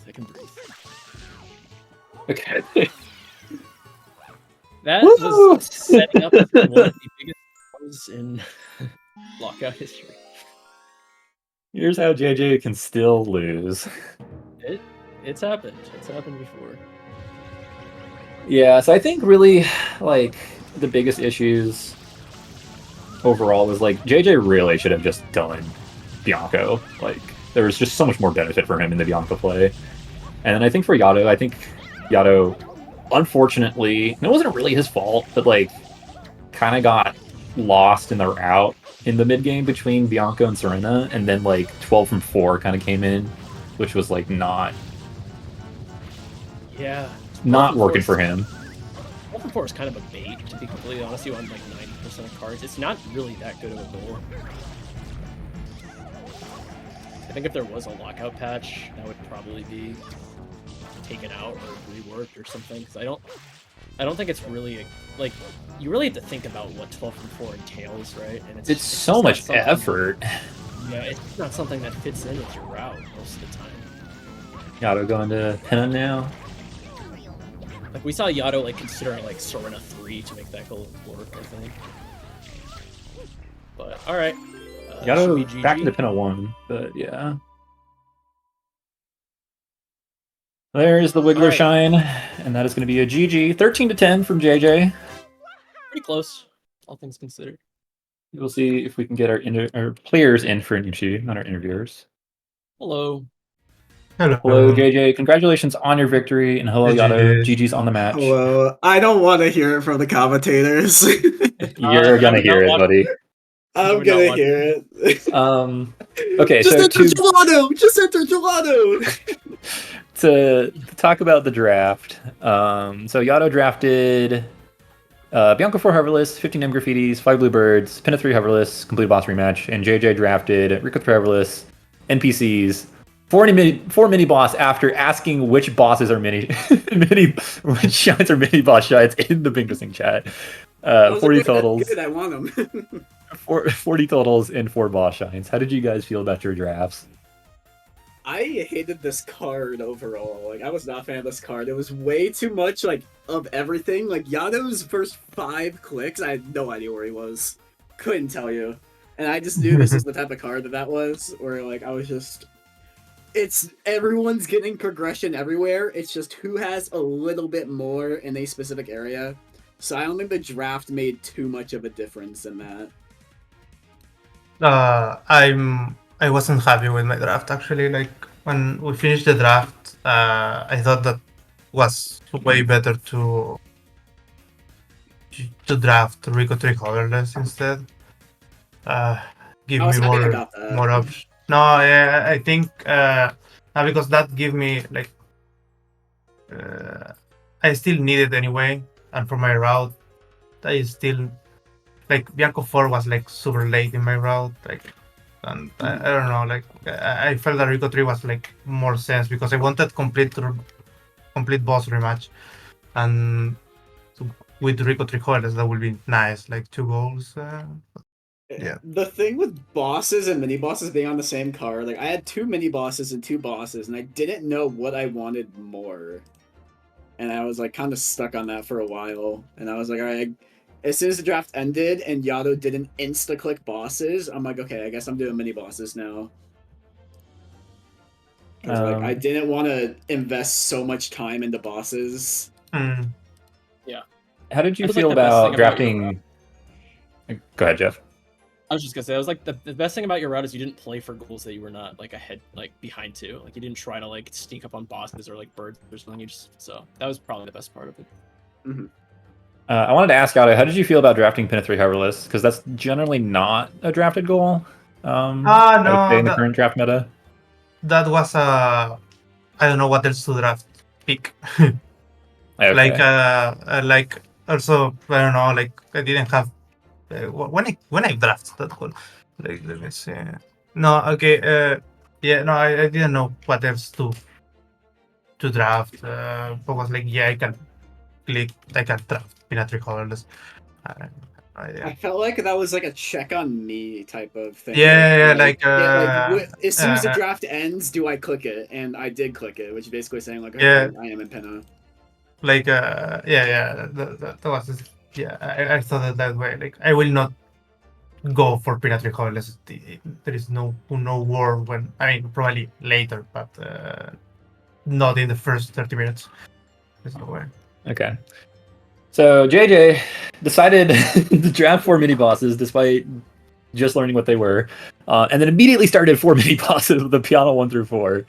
Okay. That was setting up one of the biggest goals in Lockout history. Here's how JJ can still lose. It's happened. It's happened before. Yeah, so I think really, like, the biggest issues overall was, like, JJ really should have just done Bianco. Like, there was just so much more benefit for him in the Bianco play. And then I think for YachToh, unfortunately, and it wasn't really his fault, but, like, kind of got lost in the route in the mid-game between Bianco and Serena, and then, like, 12 from 4 kind of came in, which was, like, not working for him. 12 from 4 is kind of a bait, to be completely honest. You on, like, 90% of cards. It's not really that good of a goal. I think if there was a lockout patch, that would probably be taken out or reworked or something. Because I don't think it's really like you really have to think about what 12 from 4 entails, right? And it's so much effort. Yeah, it's not something that fits in with your route most of the time. YachToh going to Penna now. Like we saw YachToh like considering like Serena 3 to make that goal work, I think. But all right. YachToh back into Penna 1, but yeah. There's the Wiggler shine, and that is going to be a GG. 13-10 from JJ. Pretty close, all things considered. We'll see if we can get our players in for an interview, not our interviewers. Hello. Hello, JJ. Congratulations on your victory, and hello, YachToh. GG's on the match. Hello. I don't want to hear it from the commentators. You're going to hear it, buddy. I'm gonna hear it. Okay, just enter Gelato! Just enter Gelato! To talk about the draft, so YachToh drafted Bianco 4 hoverless, 15 M graffitis, 5 bluebirds, Penna 3 hoverless, complete boss rematch, and JJ drafted Rico 3 hoverless, NPCs, 4 mini boss after asking which bosses are which shines are mini boss shines in the Bingo Sing chat. 40 totals. Good, I want them. 40 totals and 4 boss shines. How did you guys feel about your drafts? I hated this card overall. Like, I was not a fan of this card. It was way too much, like, of everything. Like, YachToh's first 5 clicks, I had no idea where he was. Couldn't tell you. And I just knew this was the type of card that was, where like I was just, it's everyone's getting progression everywhere. It's just who has a little bit more in a specific area. So I don't think the draft made too much of a difference in that. I wasn't happy with my draft actually. Like when we finished the draft, I thought that was way better to draft Rico 3 colorless instead. Give I was me happy I got that. more options. No, yeah, I think because that give me like I still need it anyway, and for my route, I still like Bianco 4 was like super late in my route, like, and I don't know, like I felt that Rico 3 was like more sense because I wanted complete boss rematch, and with Rico 3 colorless that would be nice, like 2 goals. Yeah. The thing with bosses and mini bosses being on the same card, like I had 2 mini bosses and 2 bosses, and I didn't know what I wanted more. And I was like kind of stuck on that for a while. And I was like, all right, as soon as the draft ended and YachToh didn't insta click bosses, I'm like, okay, I guess I'm doing mini bosses now. Like I didn't want to invest so much time into bosses. Yeah. How did you That was, like, feel the best about thing about your drafting? Go ahead, Jeff. I was just gonna say, I was like, the best thing about your route is you didn't play for goals that you were not like ahead, like behind to. Like you didn't try to like sneak up on bosses or like birds or something. You just, so that was probably the best part of it. Mm-hmm. I wanted to ask YachToh, how did you feel about drafting Pin 3 coverless? Because that's generally not a drafted goal. I would say in the current draft meta. That was I don't know what else to draft. Pick. Okay. Like also I don't know, like I didn't have when I drafted that whole, like let me see. No, okay, yeah, no, I didn't know what else to draft. But was like, yeah, I can draft Peanut colorless. I felt like that was like a check on me type of thing. As soon as the draft ends, do I click it? And I did click it, which is basically saying like, okay, yeah, I am in Pinna. Like that was just, yeah, I thought it that way. Like I will not go for Peanut colorless. There is no war when, I mean, probably later, but not in the first 30 minutes. There's no way. Okay. So JJ decided to draft 4 mini bosses despite just learning what they were, and then immediately started 4 mini bosses with the Piano 1 through 4.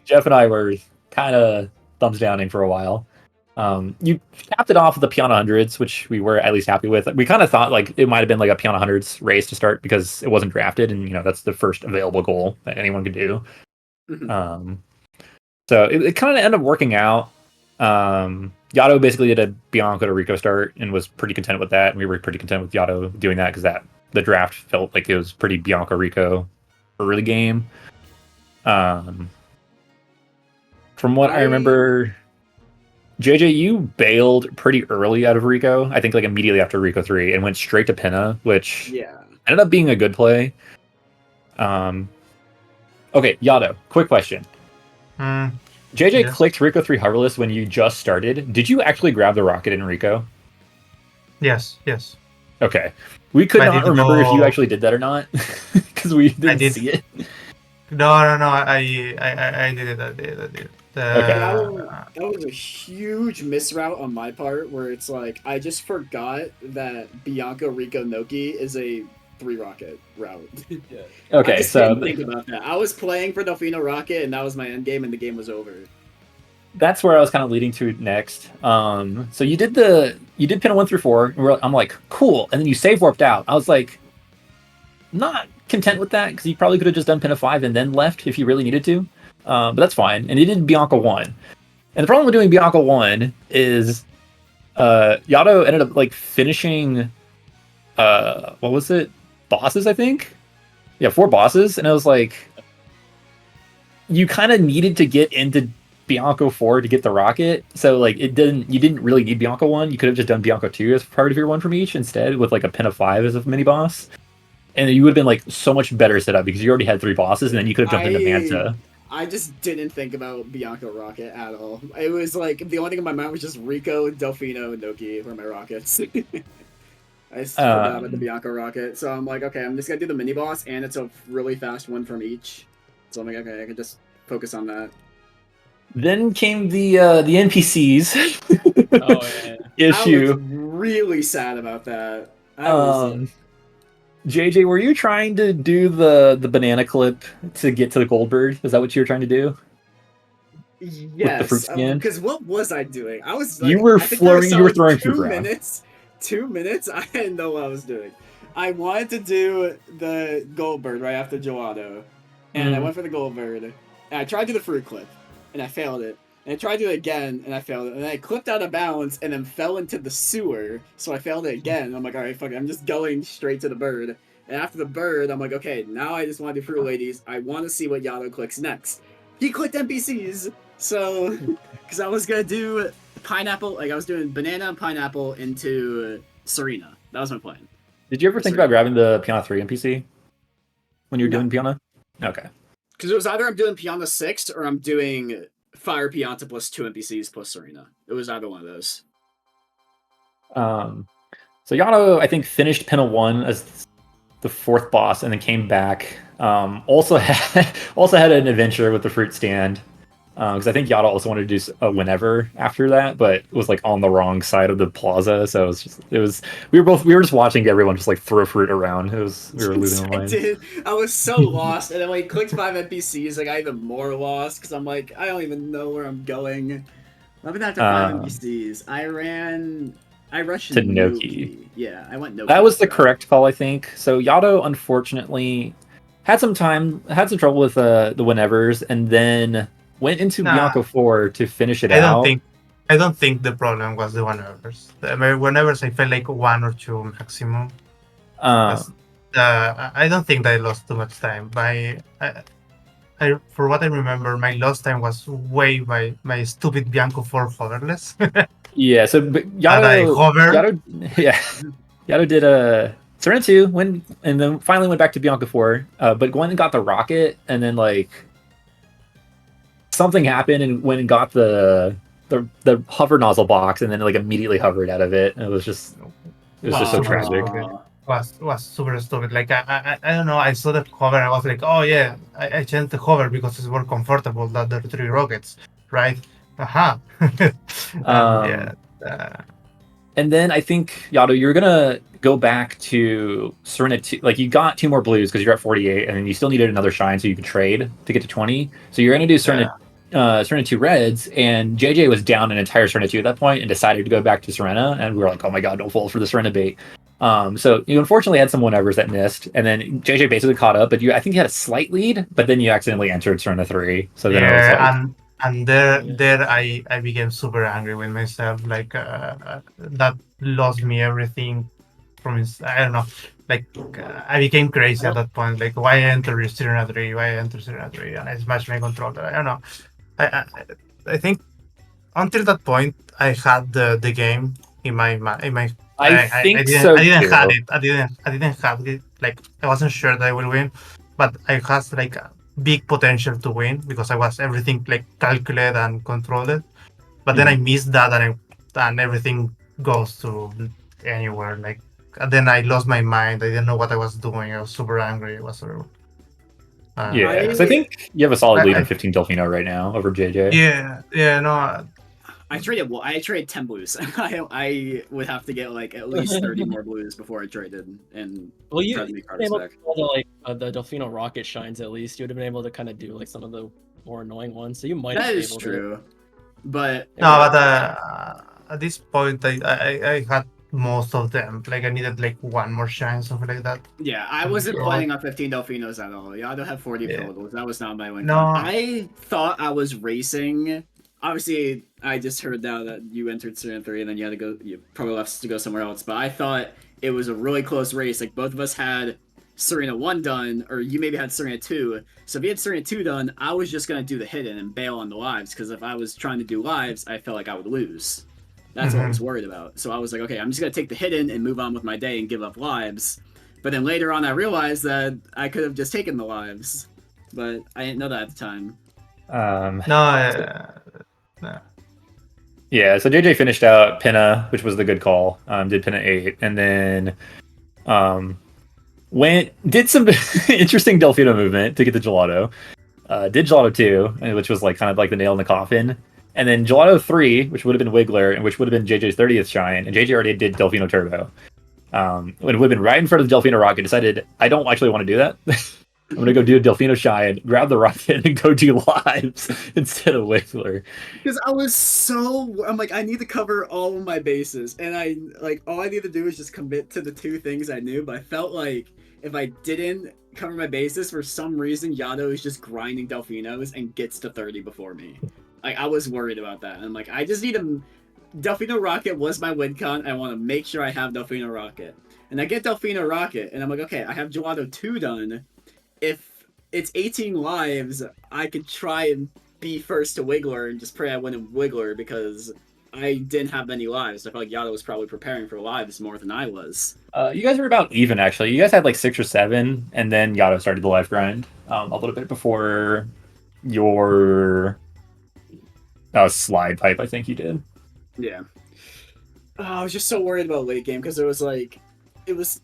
Jeff and I were kind of thumbs downing for a while. You capped it off with the Piano 100s, which we were at least happy with. We kind of thought like it might have been like a Piano 100s race to start because it wasn't drafted, and that's the first available goal that anyone could do. So it kind of ended up working out. YachToh basically did a Bianco to Rico start and was pretty content with that. And we were pretty content with YachToh doing that because the draft felt like it was pretty Bianco Rico early game. From what I remember, JJ, you bailed pretty early out of Rico. I think like immediately after Rico 3 and went straight to Pinna, which ended up being a good play. Okay, YachToh, quick question. JJ clicked Rico 3 hoverless when you just started. Did you actually grab the rocket in Rico? Yes. Okay. We could not remember if you actually did that or not because we didn't see it. No. I did it. I did. That was a huge misroute on my part where it's like I just forgot that Bianco Rico Noki is a 3 rocket route. Okay, I just didn't think about that. I was playing for Delfino Rocket and that was my end game and the game was over. That's where I was kind of leading to next. So you did Pinna 1 through 4. And I'm like, cool. And then you save warped out. I was like, not content with that because you probably could have just done Pinna 5 and then left if you really needed to. But that's fine. And you did Bianca 1. And the problem with doing Bianca 1 is YachToh ended up like finishing what was it? Bosses, I think? Yeah, 4 bosses. And I was like, you kind of needed to get into Bianco 4 to get the rocket. So like you didn't really need Bianco 1. You could have just done Bianco 2 as part of your one from each instead with like a Pinna 5 as a mini boss. And you would have been like so much better set up because you already had 3 bosses and then you could have jumped into Manta. I just didn't think about Bianco Rocket at all. It was like the only thing in my mind was just Rico, Delfino, and Noki were my rockets. I forgot about the Bianco Rocket. So I'm like, okay, I'm just gonna do the mini boss, and it's a really fast one from each. So I'm like, okay, I can just focus on that. Then came the NPCs Oh yeah. I was issue. really sad about that. I was. JJ, were you trying to do the banana clip to get to the Goldberg? Is that what you were trying to do? With the fruit Yes, stand? because what was I doing? I was You like, were I think there was floating. You were solid throwing fruit 2 around. minutes. 2 minutes. I didn't know what I was doing. I wanted to do the Goldberg right after Gelato, and I went for the Goldberg. And I tried to do the fruit clip, and I failed it. And I tried to do it again, and I failed it. And then I clipped out of balance, and then fell into the sewer. So I failed it again. And I'm like, all right, fuck it. I'm just going straight to the bird. And after the bird, I'm like, okay, now I just want to do fruit ladies. I want to see what Yato clicks next. He clicked NPCs. So, because I was gonna do pineapple, like I was doing banana and pineapple into Serena. That was my plan. Did you ever think about grabbing the Piana 3 NPC when you were No. doing Piana? Okay. Because it was either I'm doing Piana 6 or I'm doing Fire Pianta plus 2 NPCs plus Serena. It was either one of those. So Yano, I think, finished Pinna 1 as the 4th boss and then came back. Also had an adventure with the fruit stand. Because I think Yada also wanted to do a whenever after that, but it was like on the wrong side of the plaza. So we were just watching everyone just like throw fruit around. We were losing our minds. I was so lost, and then when I clicked 5 NPCs, like I even more lost because I'm like, I don't even know where I'm going. I've been after 5 NPCs. I rushed to Noki. Yeah, I went Noki. That was the correct call, I think. So Yato unfortunately had some trouble with the whenevers, and then went into Bianco 4 to finish it out. I don't think the problem was the whenevers. Whenevers I felt like 1 or 2 maximum. I don't think that I lost too much time. I for what I remember, my lost time was way by my stupid Bianco 4 hoverless. Yeah, so Yato did a Serena 2 and then finally went back to Bianca 4. But Gwen got the rocket, and then like something happened and went and got the hover nozzle box, and then like immediately hovered out of it. And it was just so tragic. Was super stupid. Like I don't know. I saw the hover. I was like, oh yeah, I changed the hover because it's more comfortable than the 3 rockets, right? Aha. And then I think Yato, you're gonna go back to Serena 2. Like you got 2 more blues because you're at 48, and then you still needed another shine so you could trade to get to 20. So you're gonna do Serena 2 reds, and JJ was down an entire Serena 2 at that point and decided to go back to Serena, and we were like, oh my god, don't fall for the Serena bait. So you unfortunately had some whenevers that missed, and then JJ basically caught up, but I think you had a slight lead, but then you accidentally entered Serena 3. So then I was like, and there I became super angry with myself. Like that lost me everything from his. I don't know. Like I became crazy at that point. Like why enter Serena 3? Why enter Serena 3? And I smashed my controller. I don't know. I think until that point I had the game in my. I didn't have it. Like I wasn't sure that I will win, but I had like big potential to win because I was everything like calculated and controlled. But then I missed that, and everything goes to anywhere. Like and then I lost my mind. I didn't know what I was doing. I was super angry. It was sort of. So I think you have a solid lead in 15 Delfino right now over JJ. Yeah, no. I traded 10 blues. I would have to get like at least 30 more blues before I traded. And you would have been able to like the Delfino rocket shines at least. You would have been able to kind of do like some of the more annoying ones. So you might. That is true. But at this point, I had most of them. Like I needed like 1 more shine, something like that. Yeah, I wasn't planning on 15 Delfinos at all. Yeah, I don't have 40 totals. That was not my win. No, I thought I was racing. Obviously, I just heard now that you entered Serena 3 and then you had to go. You probably left to go somewhere else. But I thought it was a really close race. Like both of us had Serena 1 done, or you maybe had Serena 2. So if you had Serena 2 done, I was just gonna do the hidden and bail on the lives because if I was trying to do lives, I felt like I would lose. That's what I was worried about. So I was like, okay, I'm just gonna take the hidden and move on with my day and give up lives. But then later on, I realized that I could have just taken the lives, but I didn't know that at the time. No. Yeah, so JJ finished out Pinna, which was the good call. Did Pinna 8, and then did some interesting Delfino movement to get the Gelato. Did Gelato 2, which was like kind of like the nail in the coffin. And then Gelato 3, which would have been Wiggler, and which would have been JJ's 30th shine, and JJ already did Delfino Turbo. When it would have been right in front of the Delfino Rocket, decided, I don't actually want to do that. I'm going to go do a Delfino Shine, grab the Rocket, and go do lives instead of Wiggler. Because I'm like, I need to cover all of my bases, and all I need to do is just commit to the two things I knew, but I felt like if I didn't cover my bases, for some reason, Yato is just grinding Delfinos and gets to 30 before me. Like, I was worried about that. And I'm like, I just need to... Delfino Rocket was my win con. I want to make sure I have Delfino Rocket. And I get Delfino Rocket, and I'm like, okay, I have Gelato 2 done. If it's 18 lives, I could try and be first to Wiggler and just pray I win a Wiggler, because I didn't have many lives. I felt like Yato was probably preparing for lives more than I was. You guys were about even, actually. You guys had like 6 or 7, and then Yato started the life grind a little bit before your slide pipe, I think you did. Yeah. I was just so worried about late game, because I feel like it was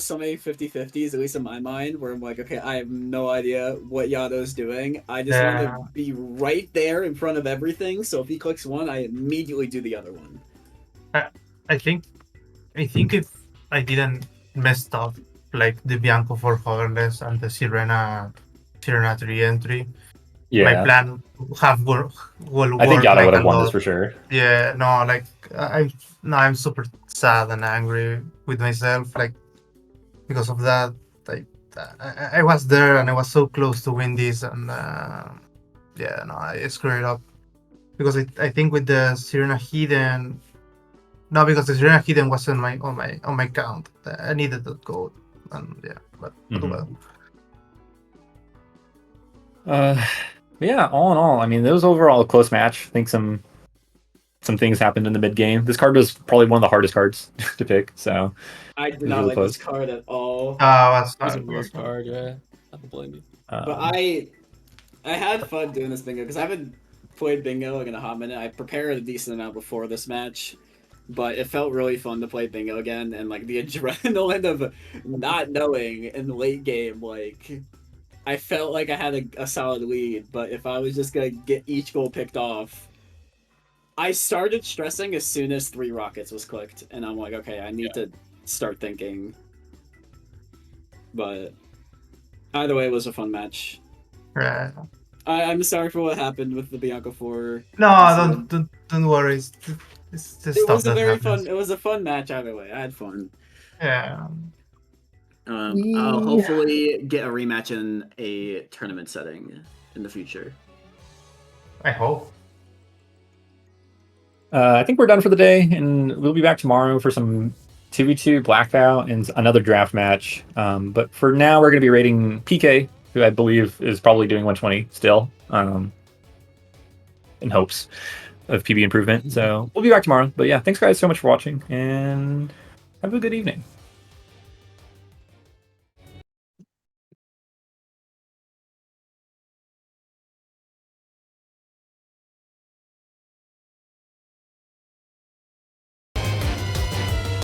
so many 50-50s, at least in my mind, where I'm like, okay, I have no idea what Yato's doing. I just want to be right there in front of everything, so if he clicks one, I immediately do the other one. I think if I didn't mess up like the Bianco 4 hoverless and the Sirena 3 entry, my plan will work. I think Yato like would have won lot. this for sure. Yeah, no, like I'm super sad and angry with myself, like because of that. Like I was there and I was so close to win this, and yeah, no, I screwed it up because I think with the Sirena Hidden. No, because the Sirena Hidden was on my count. I needed that gold, and yeah, but well. Yeah, all in all, I mean, it was overall a close match. I think some things happened in the mid game. This card was probably one of the hardest cards to pick. So I did not like this card at all. That's It was a weird card, yeah. I don't blame you. But I had fun doing this bingo because I haven't played bingo like in a hot minute. I prepared a decent amount before this match, but it felt really fun to play bingo again, and like the adrenaline of not knowing in the late game, like I felt like I had a solid lead, but if I was just gonna get each goal picked off, I started stressing as soon as 3 rockets was clicked, and I'm like, okay, I need to start thinking. But either way, it was a fun match. Yeah. I'm sorry for what happened with the Bianco 4. No, don't worry. It's just It stuff was a that very happens. fun. It was a fun match either way. I had fun. Yeah. I'll hopefully get a rematch in a tournament setting in the future. I hope. I think we're done for the day, and we'll be back tomorrow for some 2v2 Blackout and another draft match. But for now, we're going to be rating PK, who I believe is probably doing 120 still, in hopes of PB improvement. So we'll be back tomorrow. But yeah, thanks guys so much for watching, and have a good evening.